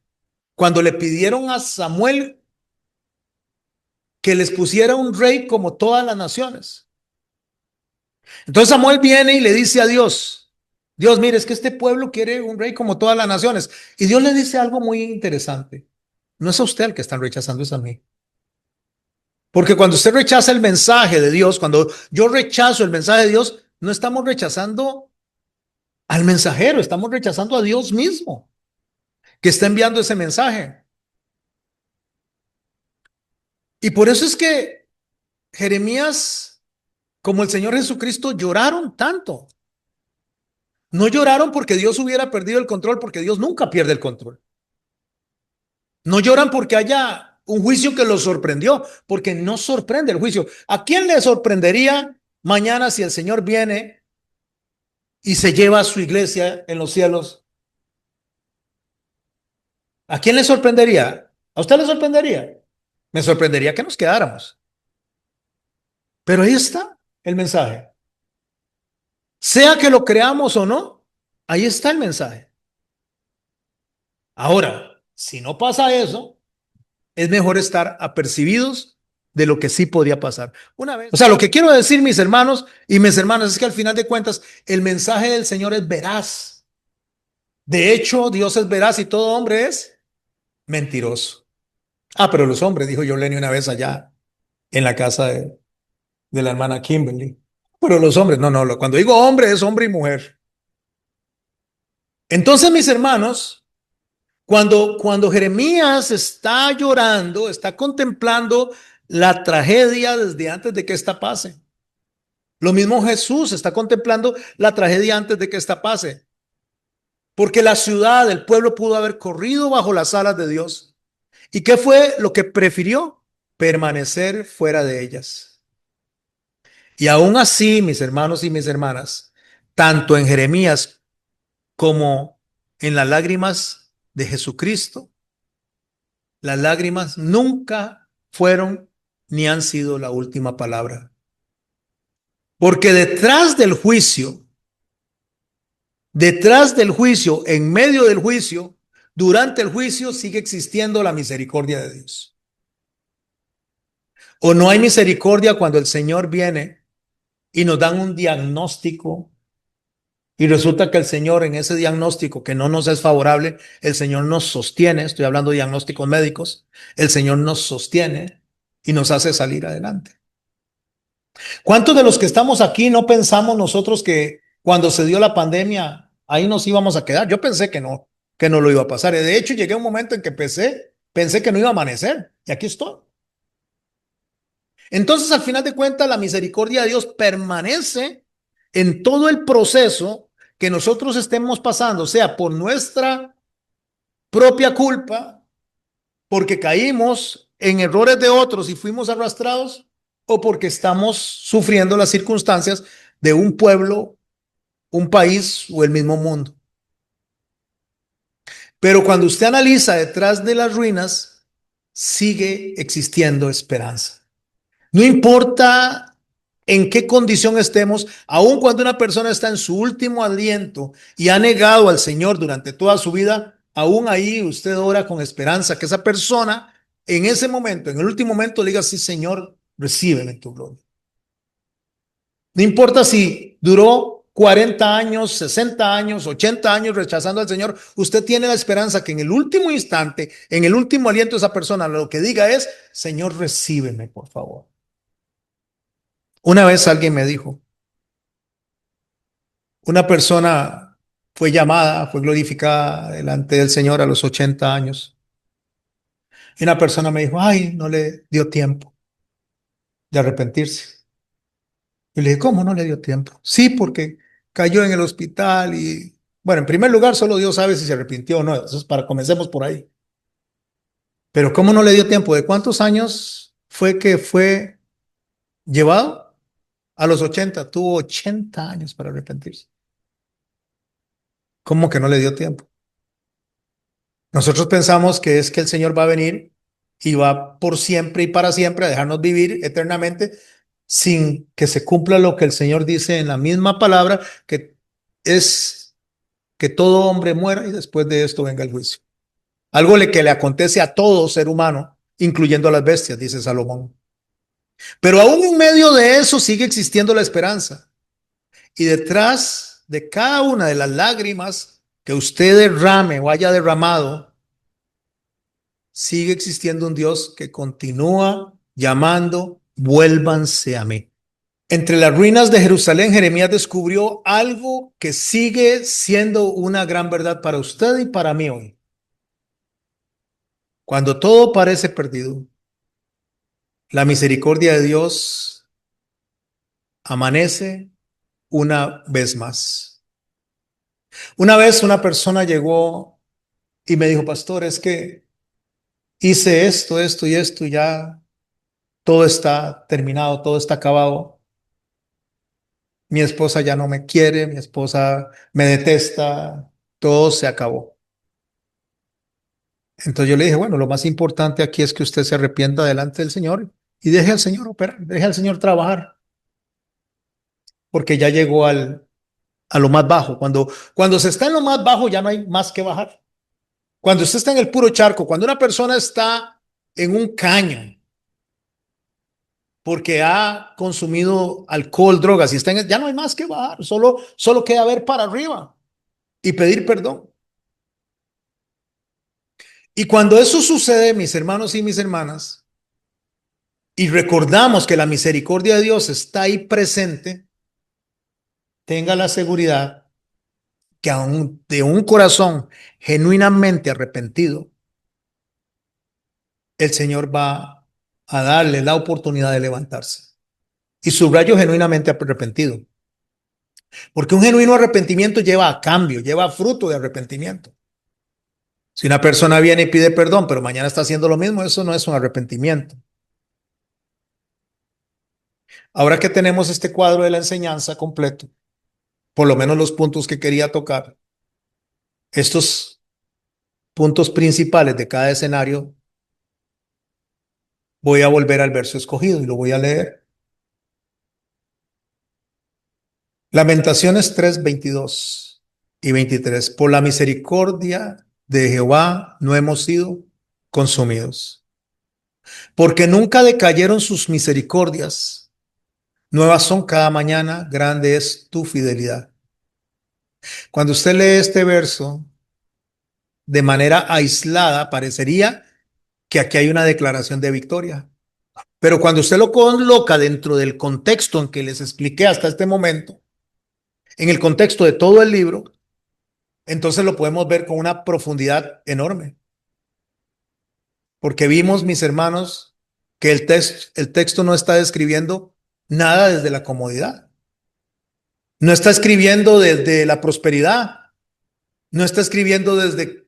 Cuando le pidieron a Samuel que les pusiera un rey como todas las naciones. Entonces Samuel viene y le dice a Dios, Dios, mire, es que este pueblo quiere un rey como todas las naciones. Y Dios le dice algo muy interesante. No es a usted el que están rechazando, es a mí. Porque cuando usted rechaza el mensaje de Dios, cuando yo rechazo el mensaje de Dios, no estamos rechazando al mensajero, estamos rechazando a Dios mismo que está enviando ese mensaje. Y por eso es que Jeremías, como el Señor Jesucristo, lloraron tanto. No lloraron porque Dios hubiera perdido el control, porque Dios nunca pierde el control. No lloran porque haya un juicio que los sorprendió, porque no sorprende el juicio. ¿A quién le sorprendería mañana si el Señor viene y se lleva a su iglesia en los cielos? ¿A quién le sorprendería? ¿A usted le sorprendería? Me sorprendería que nos quedáramos. Pero ahí está el mensaje. Sea que lo creamos o no, ahí está el mensaje. Ahora, si no pasa eso, es mejor estar apercibidos de lo que sí podría pasar. Una vez, o sea, lo que quiero decir, mis hermanos y mis hermanas, es que al final de cuentas, el mensaje del Señor es veraz. De hecho, Dios es veraz y todo hombre es mentiroso. Ah, pero los hombres, dijo Lenny una vez allá en la casa de la hermana Kimberly. Pero los hombres, no, no, cuando digo hombre es hombre y mujer. Entonces, mis hermanos, cuando Jeremías está llorando, está contemplando la tragedia desde antes de que esta pase. Lo mismo Jesús está contemplando la tragedia antes de que esta pase. Porque la ciudad, el pueblo pudo haber corrido bajo las alas de Dios. ¿Y qué fue lo que prefirió? Permanecer fuera de ellas. Y aún así, mis hermanos y mis hermanas, tanto en Jeremías como en las lágrimas de Jesucristo, las lágrimas nunca fueron ni han sido la última palabra. Porque detrás del juicio, en medio del juicio, durante el juicio sigue existiendo la misericordia de Dios. O no hay misericordia cuando el Señor viene y nos dan un diagnóstico y resulta que el Señor en ese diagnóstico que no nos es favorable, el Señor nos sostiene, estoy hablando de diagnósticos médicos, el Señor nos sostiene y nos hace salir adelante. ¿Cuántos de los que estamos aquí no pensamos nosotros que cuando se dio la pandemia ahí nos íbamos a quedar? Yo pensé que no lo iba a pasar. De hecho, llegué a un momento en que pensé que no iba a amanecer y aquí estoy. Entonces, al final de cuentas, la misericordia de Dios permanece en todo el proceso que nosotros estemos pasando, sea por nuestra propia culpa, porque caímos en errores de otros y fuimos arrastrados, o porque estamos sufriendo las circunstancias de un pueblo, un país o el mismo mundo. Pero cuando usted analiza detrás de las ruinas, sigue existiendo esperanza. No importa en qué condición estemos, aun cuando una persona está en su último aliento y ha negado al Señor durante toda su vida, aún ahí usted ora con esperanza que esa persona en ese momento, en el último momento, le diga, sí, Señor, recíbeme en tu gloria. No importa si duró 40 años, 60 años, 80 años rechazando al Señor, usted tiene la esperanza que en el último instante, en el último aliento de esa persona, lo que diga es, Señor, recíbeme, por favor. Una vez alguien me dijo, Una persona fue llamada, fue glorificada delante del Señor a los 80 años. Y una persona me dijo, ay, no le dio tiempo de arrepentirse. Y le dije, ¿cómo no le dio tiempo? Sí, porque cayó en el hospital y, bueno, en primer lugar, solo Dios sabe si se arrepintió o no. Eso es para, comencemos por ahí. Pero ¿cómo no le dio tiempo? ¿De cuántos años fue que fue llevado? A los 80. Tuvo 80 años para arrepentirse. ¿Cómo que no le dio tiempo? Nosotros pensamos que es que el Señor va a venir y va por siempre y para siempre a dejarnos vivir eternamente sin que se cumpla lo que el Señor dice en la misma palabra, que es que todo hombre muera y después de esto venga el juicio. Algo que le acontece a todo ser humano, incluyendo a las bestias, dice Salomón. Pero aún en medio de eso sigue existiendo la esperanza. Y detrás de cada una de las lágrimas que usted derrame o haya derramado, sigue existiendo un Dios que continúa llamando, vuélvanse a mí. Entre las ruinas de Jerusalén, Jeremías descubrió algo que sigue siendo una gran verdad para usted y para mí hoy. Cuando todo parece perdido, la misericordia de Dios amanece una vez más. Una vez una persona llegó y me dijo, pastor, es que hice esto, esto y esto y ya todo está terminado, todo está acabado. Mi esposa ya no me quiere, mi esposa me detesta, todo se acabó. Entonces yo le dije, bueno, lo más importante aquí es que usted se arrepienta delante del Señor y deje al Señor operar, deje al Señor trabajar, porque ya llegó a lo más bajo. Cuando se está en lo más bajo ya no hay más que bajar. Cuando usted está en el puro charco, cuando una persona está en un caño porque ha consumido alcohol, drogas y está en ya no hay más que bajar, solo queda ver para arriba y pedir perdón. Y cuando eso sucede, mis hermanos y mis hermanas, y recordamos que la misericordia de Dios está ahí presente, tenga la seguridad que aún de un corazón genuinamente arrepentido, el Señor va a darle la oportunidad de levantarse. Y subrayo genuinamente arrepentido, porque un genuino arrepentimiento lleva a cambio, lleva a fruto de arrepentimiento. Si una persona viene y pide perdón, pero mañana está haciendo lo mismo, eso no es un arrepentimiento. Ahora que tenemos este cuadro de la enseñanza completo, por lo menos los puntos que quería tocar, estos puntos principales de cada escenario, voy a volver al verso escogido y lo voy a leer. Lamentaciones 3, 22 y 23. Por la misericordia de Jehová no hemos sido consumidos, porque nunca decayeron sus misericordias. Nuevas son cada mañana, grande es tu fidelidad. Cuando usted lee este verso de manera aislada, parecería que aquí hay una declaración de victoria. Pero cuando usted lo coloca dentro del contexto en que les expliqué hasta este momento, en el contexto de todo el libro, entonces lo podemos ver con una profundidad enorme. Porque vimos, mis hermanos, que el texto no está describiendo nada desde la comodidad. No está escribiendo desde la prosperidad. No está escribiendo desde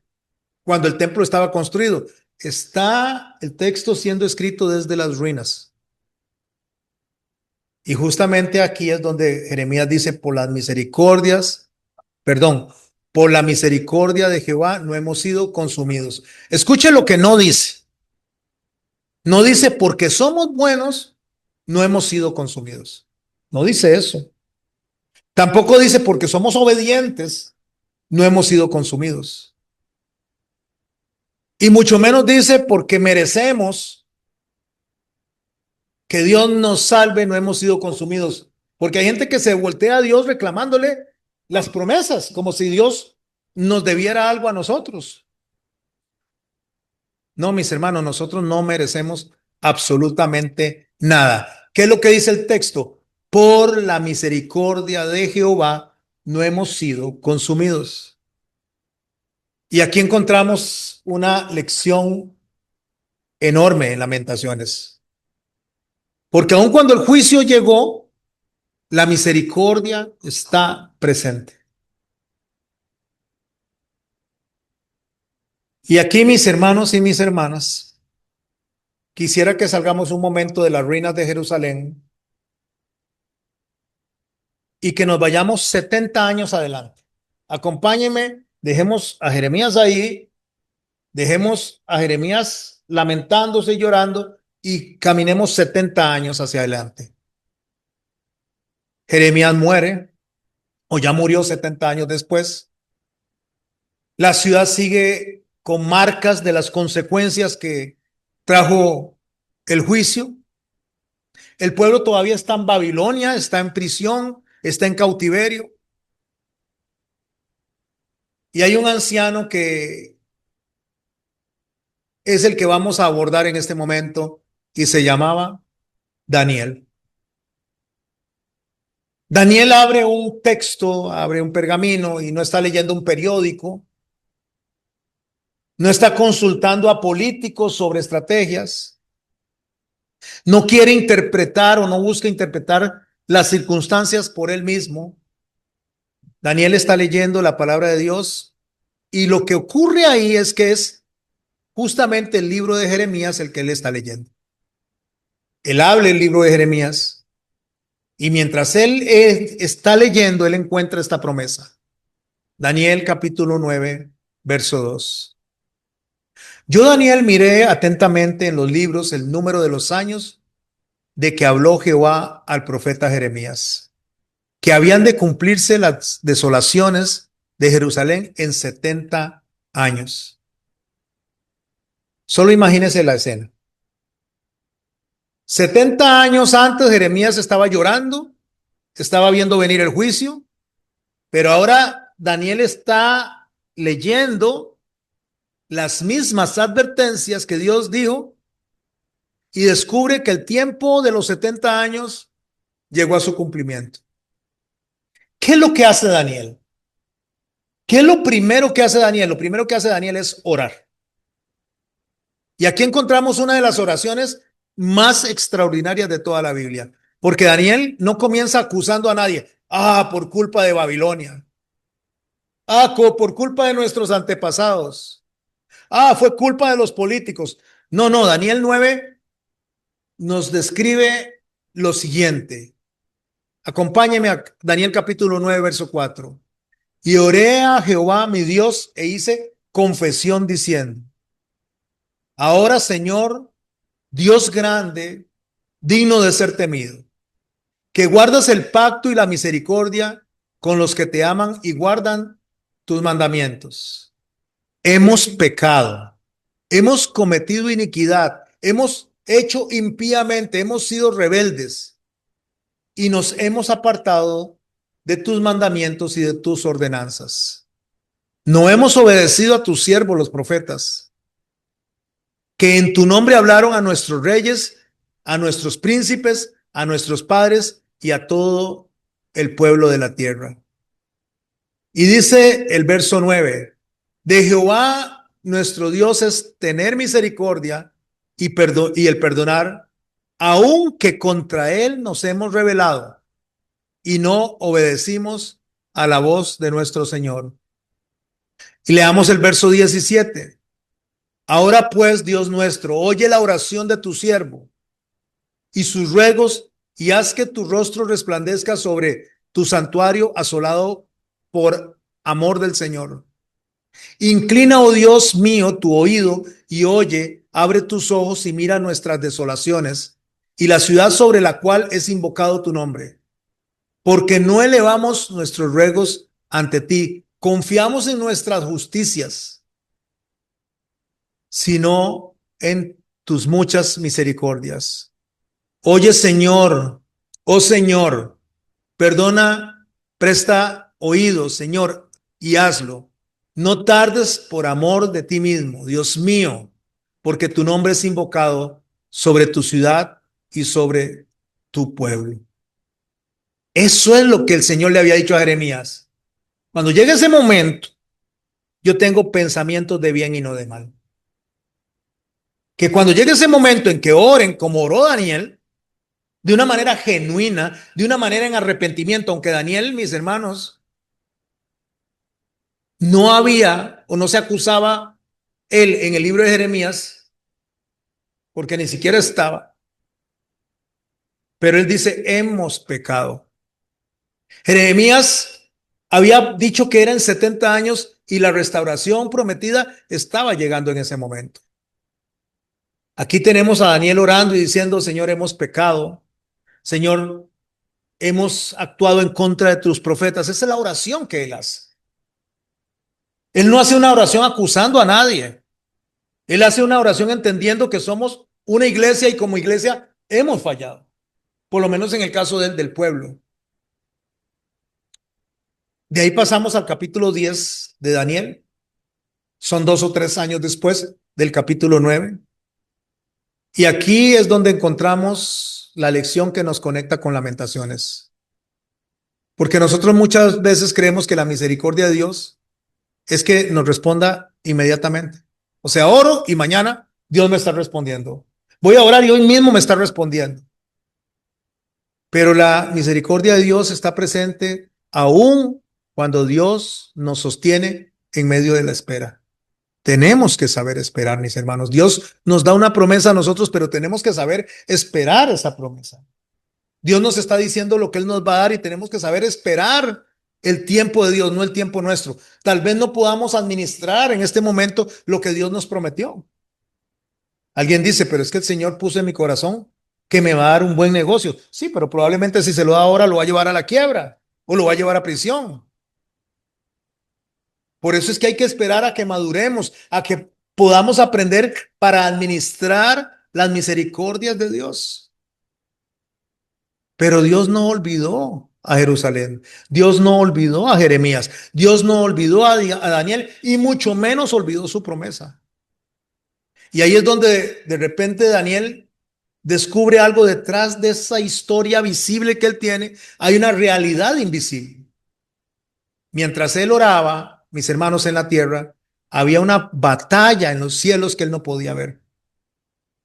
cuando el templo estaba construido. Está el texto siendo escrito desde las ruinas. Y justamente aquí es donde Jeremías dice, por las misericordias, perdón, por la misericordia de Jehová no hemos sido consumidos. Escuche lo que no dice. No dice porque somos buenos, no hemos sido consumidos. No dice eso. Tampoco dice porque somos obedientes, no hemos sido consumidos. Y mucho menos dice porque merecemos que Dios nos salve, no hemos sido consumidos. Porque hay gente que se voltea a Dios reclamándole las promesas, como si Dios nos debiera algo a nosotros. No, mis hermanos, nosotros no merecemos absolutamente nada. ¿Qué es lo que dice el texto? Por la misericordia de Jehová no hemos sido consumidos. Y aquí encontramos una lección enorme en Lamentaciones. Porque aun cuando el juicio llegó, la misericordia está presente. Y aquí, mis hermanos y mis hermanas, quisiera que salgamos un momento de las ruinas de Jerusalén y que nos vayamos 70 años adelante. Acompáñenme, dejemos a Jeremías ahí, dejemos a Jeremías lamentándose y llorando y caminemos 70 años hacia adelante. Jeremías muere o ya murió 70 años después. La ciudad sigue con marcas de las consecuencias que trajo el juicio. El pueblo todavía está en Babilonia, está en prisión, está en cautiverio. Y hay un anciano que es el que vamos a abordar en este momento y se llamaba Daniel. Daniel abre un texto, abre un pergamino y no está leyendo un periódico, no está consultando a políticos sobre estrategias, no quiere interpretar o no busca interpretar las circunstancias por él mismo. Daniel está leyendo la palabra de Dios y lo que ocurre ahí es que es justamente el libro de Jeremías el que él está leyendo. Él habla el libro de Jeremías y mientras él está leyendo, él encuentra esta promesa. Daniel capítulo 9, verso 2. Yo, Daniel, miré atentamente en los libros el número de los años de que habló Jehová al profeta Jeremías, que habían de cumplirse las desolaciones de Jerusalén en 70 años. Solo imagínese la escena. 70 años antes Jeremías estaba llorando, estaba viendo venir el juicio, pero ahora Daniel está leyendo las mismas advertencias que Dios dijo y descubre que el tiempo de los 70 años llegó a su cumplimiento. ¿Qué es lo que hace Daniel? ¿Qué es lo primero que hace Daniel? Lo primero que hace Daniel es orar. Y aquí encontramos una de las oraciones más extraordinarias de toda la Biblia, porque Daniel no comienza acusando a nadie. Por culpa de Babilonia. Por culpa de nuestros antepasados. Fue culpa de los políticos. No, Daniel 9 nos describe lo siguiente. Acompáñeme a Daniel capítulo 9, verso 4. Y oré a Jehová mi Dios e hice confesión diciendo: ahora, Señor, Dios grande, digno de ser temido, que guardas el pacto y la misericordia con los que te aman y guardan tus mandamientos. Hemos pecado, hemos cometido iniquidad, hemos hecho impíamente, hemos sido rebeldes y nos hemos apartado de tus mandamientos y de tus ordenanzas. No hemos obedecido a tus siervos los profetas, que en tu nombre hablaron a nuestros reyes, a nuestros príncipes, a nuestros padres y a todo el pueblo de la tierra. Y dice el verso 9, de Jehová nuestro Dios es tener misericordia y el perdonar, aunque contra él nos hemos rebelado y no obedecimos a la voz de nuestro Señor. Y leamos el verso 17. Ahora pues, Dios nuestro, oye la oración de tu siervo y sus ruegos y haz que tu rostro resplandezca sobre tu santuario asolado por amor del Señor. Inclina, oh Dios mío, tu oído y oye, abre tus ojos y mira nuestras desolaciones y la ciudad sobre la cual es invocado tu nombre. Porque no elevamos nuestros ruegos ante ti, confiamos en nuestras justicias, sino en tus muchas misericordias. Oye, Señor, oh Señor, perdona, presta oído, Señor, y hazlo. No tardes por amor de ti mismo, Dios mío, porque tu nombre es invocado sobre tu ciudad y sobre tu pueblo. Eso es lo que el Señor le había dicho a Jeremías. Cuando llegue ese momento, yo tengo pensamientos de bien y no de mal. Que cuando llegue ese momento en que oren como oró Daniel, de una manera genuina, de una manera en arrepentimiento, aunque Daniel, mis hermanos, no había o no se acusaba él en el libro de Jeremías, porque ni siquiera estaba, pero él dice, hemos pecado. Jeremías había dicho que eran 70 años y la restauración prometida estaba llegando en ese momento. Aquí tenemos a Daniel orando y diciendo, Señor, hemos pecado. Señor, hemos actuado en contra de tus profetas. Esa es la oración que él hace. Él no hace una oración acusando a nadie. Él hace una oración entendiendo que somos una iglesia y como iglesia hemos fallado. Por lo menos en el caso del pueblo. De ahí pasamos al capítulo 10 de Daniel. Son 2 o 3 años después del capítulo 9. Y aquí es donde encontramos la lección que nos conecta con Lamentaciones. Porque nosotros muchas veces creemos que la misericordia de Dios es que nos responda inmediatamente. O sea, oro y mañana Dios me está respondiendo. Voy a orar y hoy mismo me está respondiendo. Pero la misericordia de Dios está presente aún cuando Dios nos sostiene en medio de la espera. Tenemos que saber esperar, mis hermanos. Dios nos da una promesa a nosotros, pero tenemos que saber esperar esa promesa. Dios nos está diciendo lo que Él nos va a dar y tenemos que saber esperar el tiempo de Dios, no el tiempo nuestro. Tal vez no podamos administrar en este momento lo que Dios nos prometió. Alguien dice, pero es que el Señor puso en mi corazón que me va a dar un buen negocio. Sí, pero probablemente si se lo da ahora lo va a llevar a la quiebra o lo va a llevar a prisión. Por eso es que hay que esperar a que maduremos, a que podamos aprender para administrar las misericordias de Dios. Pero Dios no olvidó a Jerusalén. Dios no olvidó a Jeremías. Dios no olvidó a Daniel y mucho menos olvidó su promesa. Y ahí es donde de repente Daniel descubre algo detrás de esa historia visible que él tiene. Hay una realidad invisible. Mientras él oraba, mis hermanos en la tierra, había una batalla en los cielos que él no podía ver.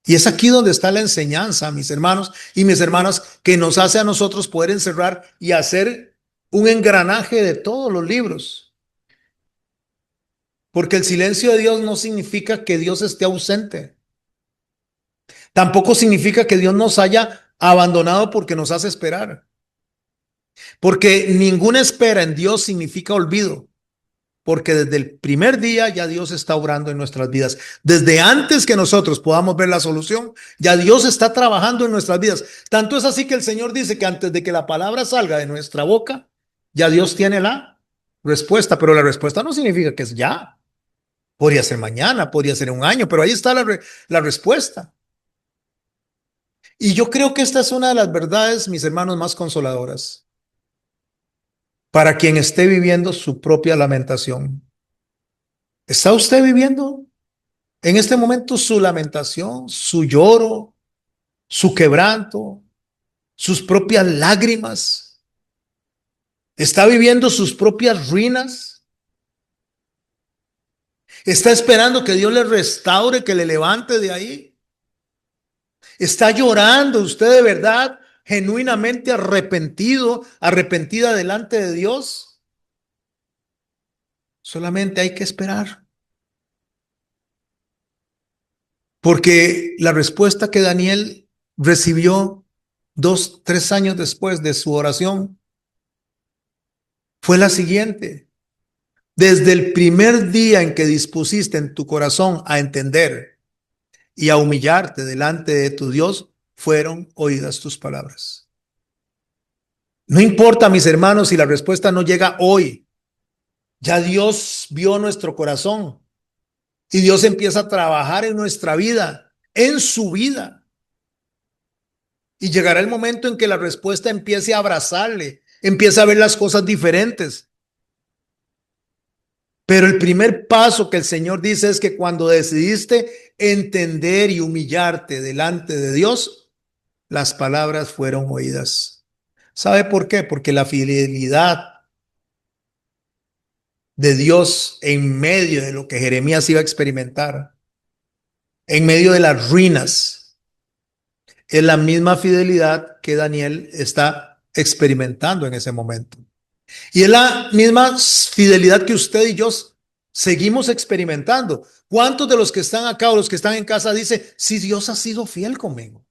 Y es aquí donde está la enseñanza, mis hermanos y mis hermanas, que nos hace a nosotros poder encerrar y hacer un engranaje de todos los libros. Porque el silencio de Dios no significa que Dios esté ausente. Tampoco significa que Dios nos haya abandonado porque nos hace esperar. Porque ninguna espera en Dios significa olvido. Porque desde el primer día ya Dios está obrando en nuestras vidas. Desde antes que nosotros podamos ver la solución, ya Dios está trabajando en nuestras vidas. Tanto es así que el Señor dice que antes de que la palabra salga de nuestra boca, ya Dios tiene la respuesta. Pero la respuesta no significa que es ya. Podría ser mañana, podría ser un año, pero ahí está la respuesta. Y yo creo que esta es una de las verdades, mis hermanos, más consoladoras para quien esté viviendo su propia lamentación. ¿Está usted viviendo en este momento su lamentación, su lloro, su quebranto, sus propias lágrimas? ¿Está viviendo sus propias ruinas? ¿Está esperando que Dios le restaure, que le levante de ahí? ¿Está llorando usted de verdad, genuinamente arrepentido, arrepentida delante de Dios? Solamente hay que esperar. Porque la respuesta que Daniel recibió 2, 3 años después de su oración fue la siguiente. Desde el primer día en que dispusiste en tu corazón a entender y a humillarte delante de tu Dios, fueron oídas tus palabras. No importa, mis hermanos, si la respuesta no llega hoy. Ya Dios vio nuestro corazón y Dios empieza a trabajar en nuestra vida, en su vida. Y llegará el momento en que la respuesta empiece a abrazarle, empiece a ver las cosas diferentes. Pero el primer paso que el Señor dice es que cuando decidiste entender y humillarte delante de Dios, las palabras fueron oídas. ¿Sabe por qué? Porque la fidelidad de Dios en medio de lo que Jeremías iba a experimentar, en medio de las ruinas, es la misma fidelidad que Daniel está experimentando en ese momento. Y es la misma fidelidad que usted y yo seguimos experimentando. ¿Cuántos de los que están acá o los que están en casa dicen, si Dios ha sido fiel conmigo?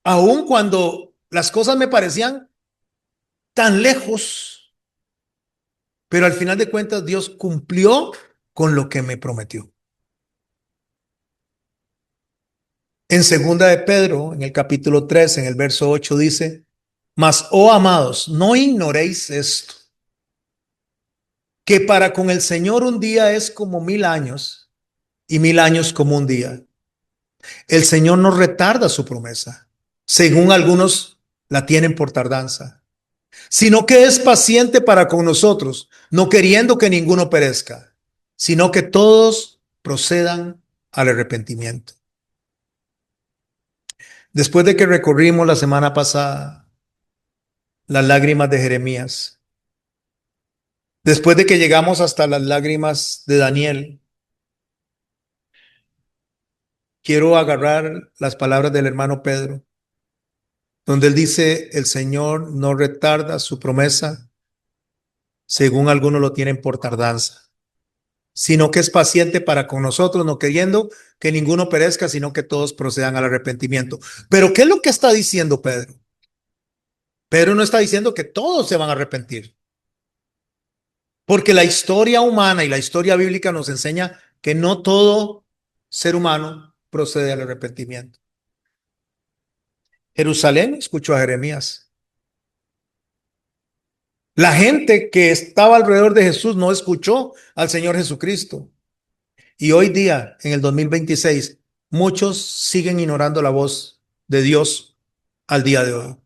Aun cuando las cosas me parecían tan lejos, pero al final de cuentas Dios cumplió con lo que me prometió. En segunda de Pedro, en el capítulo 3, en el verso 8 dice, mas, oh amados, no ignoréis esto, que para con el Señor un día es como 1000 años y 1000 años como un día. El Señor no retarda su promesa, según algunos la tienen por tardanza, sino que es paciente para con nosotros, no queriendo que ninguno perezca, sino que todos procedan al arrepentimiento. Después de que recorrimos la semana pasada las lágrimas de Jeremías, después de que llegamos hasta las lágrimas de Daniel, quiero agarrar las palabras del hermano Pedro, donde él dice, el Señor no retarda su promesa, según algunos lo tienen por tardanza, sino que es paciente para con nosotros, no queriendo que ninguno perezca, sino que todos procedan al arrepentimiento. Pero ¿qué es lo que está diciendo Pedro? Pedro no está diciendo que todos se van a arrepentir, porque la historia humana y la historia bíblica nos enseña que no todo ser humano procede al arrepentimiento. Jerusalén escuchó a Jeremías. La gente que estaba alrededor de Jesús no escuchó al Señor Jesucristo. Y hoy día, en el 2026, muchos siguen ignorando la voz de Dios al día de hoy.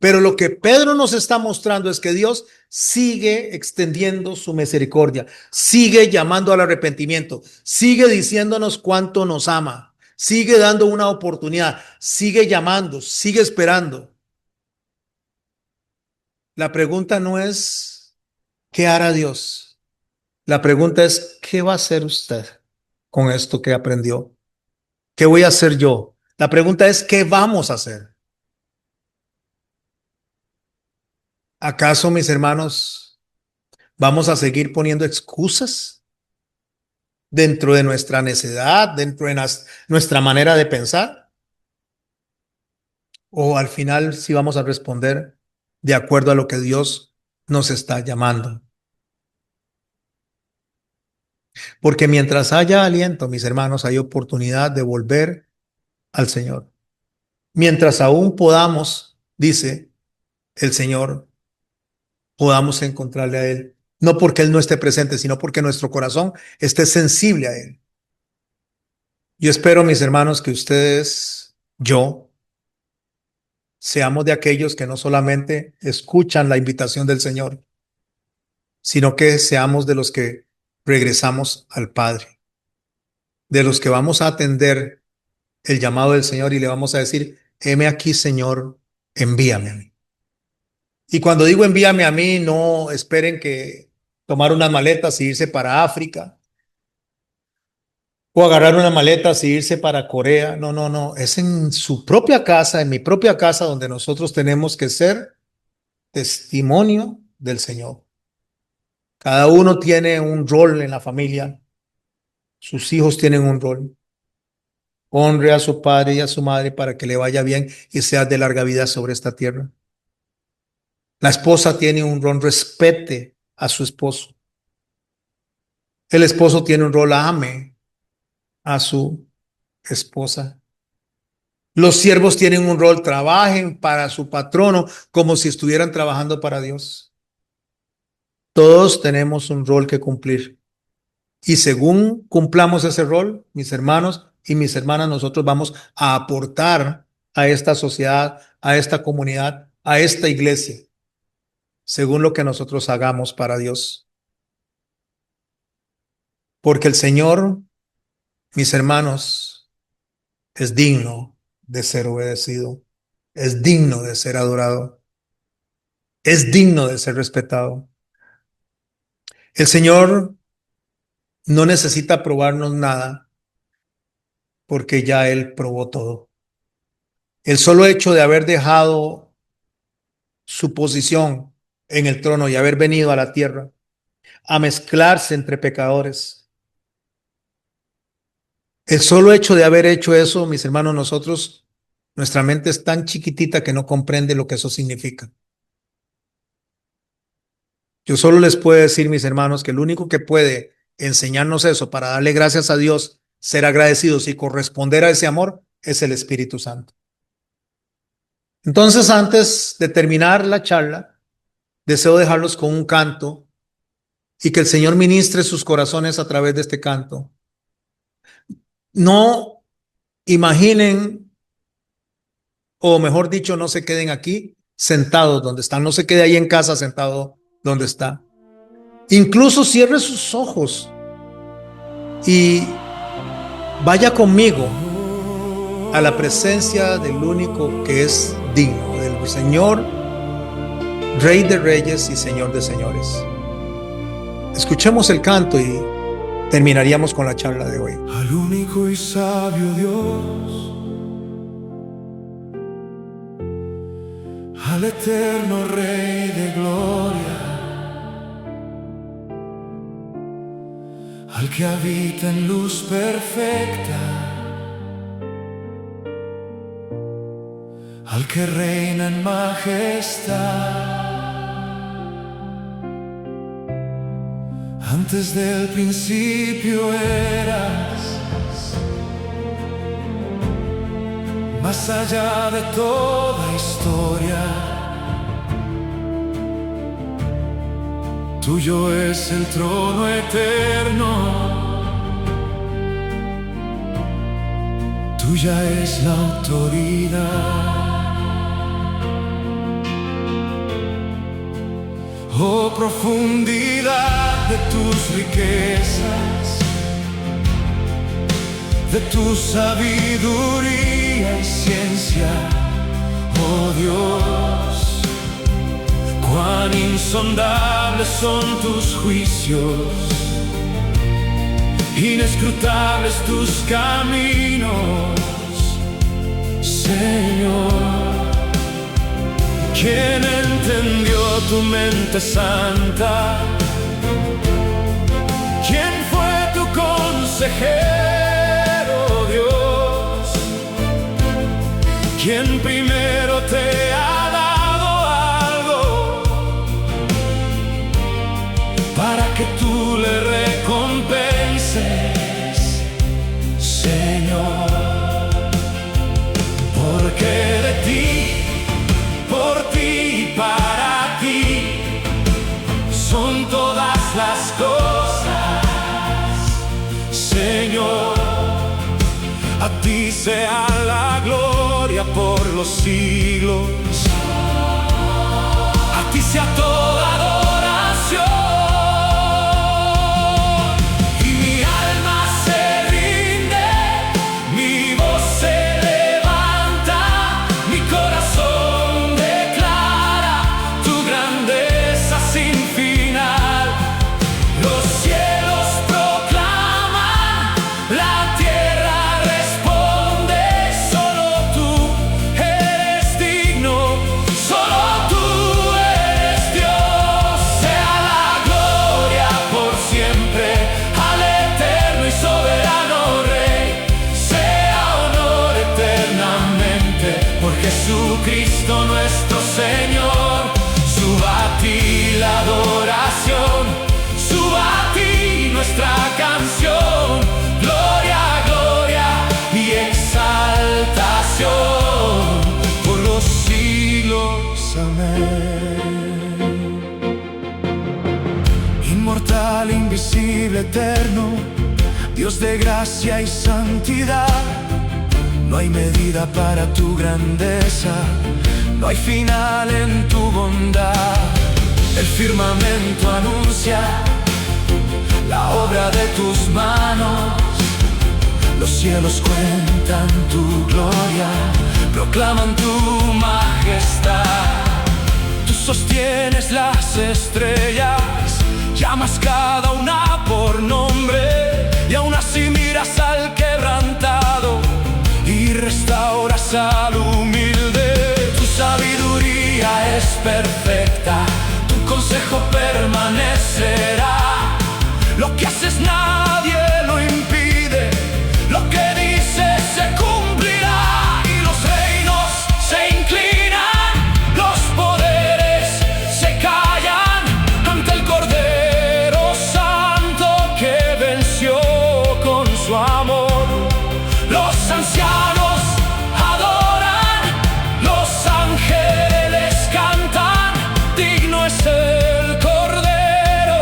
Pero lo que Pedro nos está mostrando es que Dios sigue extendiendo su misericordia, sigue llamando al arrepentimiento, sigue diciéndonos cuánto nos ama, sigue dando una oportunidad, sigue llamando, sigue esperando. La pregunta no es ¿qué hará Dios? La pregunta es ¿qué va a hacer usted con esto que aprendió? ¿Qué voy a hacer yo? La pregunta es ¿qué vamos a hacer? ¿Acaso, mis hermanos, vamos a seguir poniendo excusas dentro de nuestra necedad, dentro de nuestra manera de pensar? ¿O al final sí vamos a responder de acuerdo a lo que Dios nos está llamando? Porque mientras haya aliento, mis hermanos, hay oportunidad de volver al Señor. Mientras aún podamos, dice el Señor, podamos encontrarle a Él. No porque Él no esté presente, sino porque nuestro corazón esté sensible a Él. Yo espero, mis hermanos, que ustedes, yo, seamos de aquellos que no solamente escuchan la invitación del Señor, sino que seamos de los que regresamos al Padre, de los que vamos a atender el llamado del Señor y le vamos a decir, heme aquí, Señor, envíame a mí. Y cuando digo envíame a mí, no esperen que tomar unas maletas y irse para África o agarrar unas maletas y irse para Corea. No, no, no. Es en su propia casa, en mi propia casa, donde nosotros tenemos que ser testimonio del Señor. Cada uno tiene un rol en la familia. Sus hijos tienen un rol. Honre a su padre y a su madre para que le vaya bien y sea de larga vida sobre esta tierra. La esposa tiene un rol, respete a su esposo. El esposo tiene un rol, ame a su esposa. Los siervos tienen un rol, trabajen para su patrono como si estuvieran trabajando para Dios. Todos tenemos un rol que cumplir. Y según cumplamos ese rol, mis hermanos y mis hermanas, nosotros vamos a aportar a esta sociedad, a esta comunidad, a esta iglesia, según lo que nosotros hagamos para Dios. Porque el Señor, mis hermanos, es digno de ser obedecido, es digno de ser adorado, es digno de ser respetado. El Señor no necesita probarnos nada porque ya Él probó todo. El solo hecho de haber dejado su posición en el trono y haber venido a la tierra a mezclarse entre pecadores, el solo hecho de haber hecho eso, mis hermanos, nuestra mente es tan chiquitita que no comprende lo que eso significa. Yo solo les puedo decir, mis hermanos, que el único que puede enseñarnos eso para darle gracias a Dios, ser agradecidos y corresponder a ese amor es el Espíritu Santo. Entonces, antes de terminar la charla, deseo dejarlos con un canto y que el Señor ministre sus corazones a través de este canto. No imaginen, o mejor dicho, no se queden aquí sentados donde están, no se quede ahí en casa sentado donde está. Incluso cierre sus ojos y vaya conmigo a la presencia del único que es digno, del Señor, Rey de Reyes y Señor de Señores. Escuchemos el canto y terminaríamos con la charla de hoy. Al único y sabio Dios, al eterno Rey de gloria, al que habita en luz perfecta, al que reina en majestad. Antes del principio eras, más allá de toda historia, tuyo es el trono eterno, tuya es la autoridad. Oh, profundidad de tus riquezas, de tu sabiduría y ciencia, oh Dios, cuán insondables son tus juicios, inescrutables tus caminos, Señor. ¿Quién entendió tu mente santa? ¿Quién fue tu consejero, Dios? ¿Quién primero te ha dado algo para que tú le recompenses, Señor? Porque de ti, por ti y para ti son todas las cosas, Señor. A ti sea la gloria por los siglos, a ti sea toda adoración. Y mi alma se rinde, mi voz se levanta, mi corazón declara tu grandeza sin final. Los cielos proclaman, la tierra responde, solo tú eres digno, solo tú eres Dios. Sea la gloria por siempre al eterno y soberano Rey, sea honor eternamente por Jesucristo nuestro Señor. Suba a ti la adoración, suba a ti nuestra canción, gloria, gloria y exaltación por los siglos, amén. Inmortal, invisible, eterno, Dios de gracia y santidad, no hay medida para tu grandeza, no hay final en tu bondad. El firmamento anuncia la obra de tus manos, los cielos cuentan tu gloria, proclaman tu majestad. Tú sostienes las estrellas, ya llamas cada una por nombre, y aún así miras al quebrantado y restauras al humilde. Tu sabiduría es perfecta, tu consejo permanecerá. Lo que haces nadie lo impide, lo que dices se cumplirá. Y los reinos se inclinan, los poderes se callan ante el Cordero Santo que venció con su amor. Los ancianos adoran, los ángeles cantan, digno es el Cordero,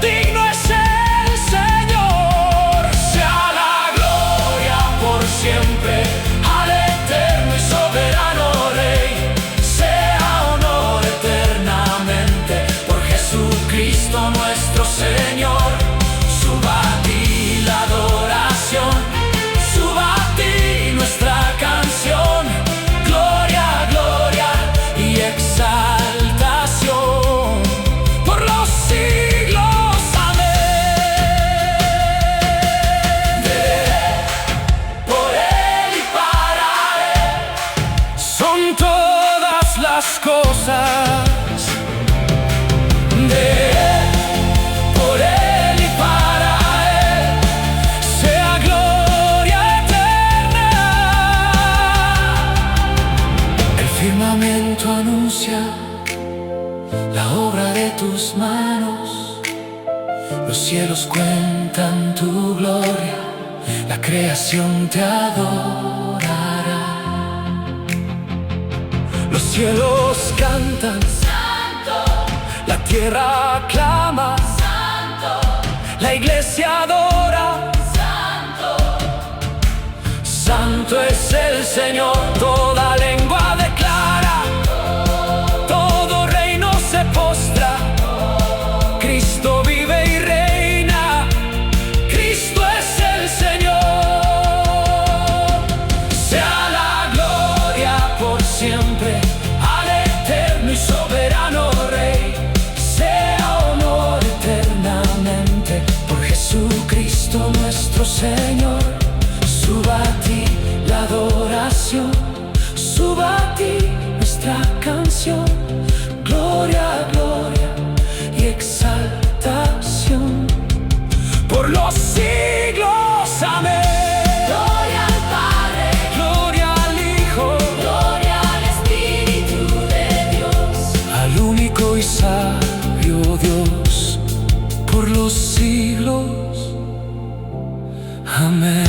digno es el Señor. Sea la gloria por siempre al eterno y soberano Rey, sea honor eternamente por Jesucristo nuestro Señor. Suba a ti la adoración, suba a ti nuestra canción, gloria, gloria y exaltación por los siglos. Amén. De Él, por Él y para Él son todas las cosas. De Él, por Él y para Él sea gloria eterna. El firmamento anuncia la obra de tus manos, los cielos cuentan tu gloria, la creación te adorará. Los cielos cantan, la tierra clama, la iglesia adora. Santo es el Señor, toda lengua declara, todo reino se postra. Cristo vive y reina, Cristo es el Señor. Sea la gloria por siempre al eterno y soberano Rey, sea honor eternamente por Jesucristo nuestro Señor. Suba a ti la adoración, suba a ti nuestra canción, gloria, gloria y exaltación por los siglos. Amén. Gloria al Padre, Gloria al Hijo, gloria al Espíritu de Dios. al único y sabio Dios, por los siglos. Amén.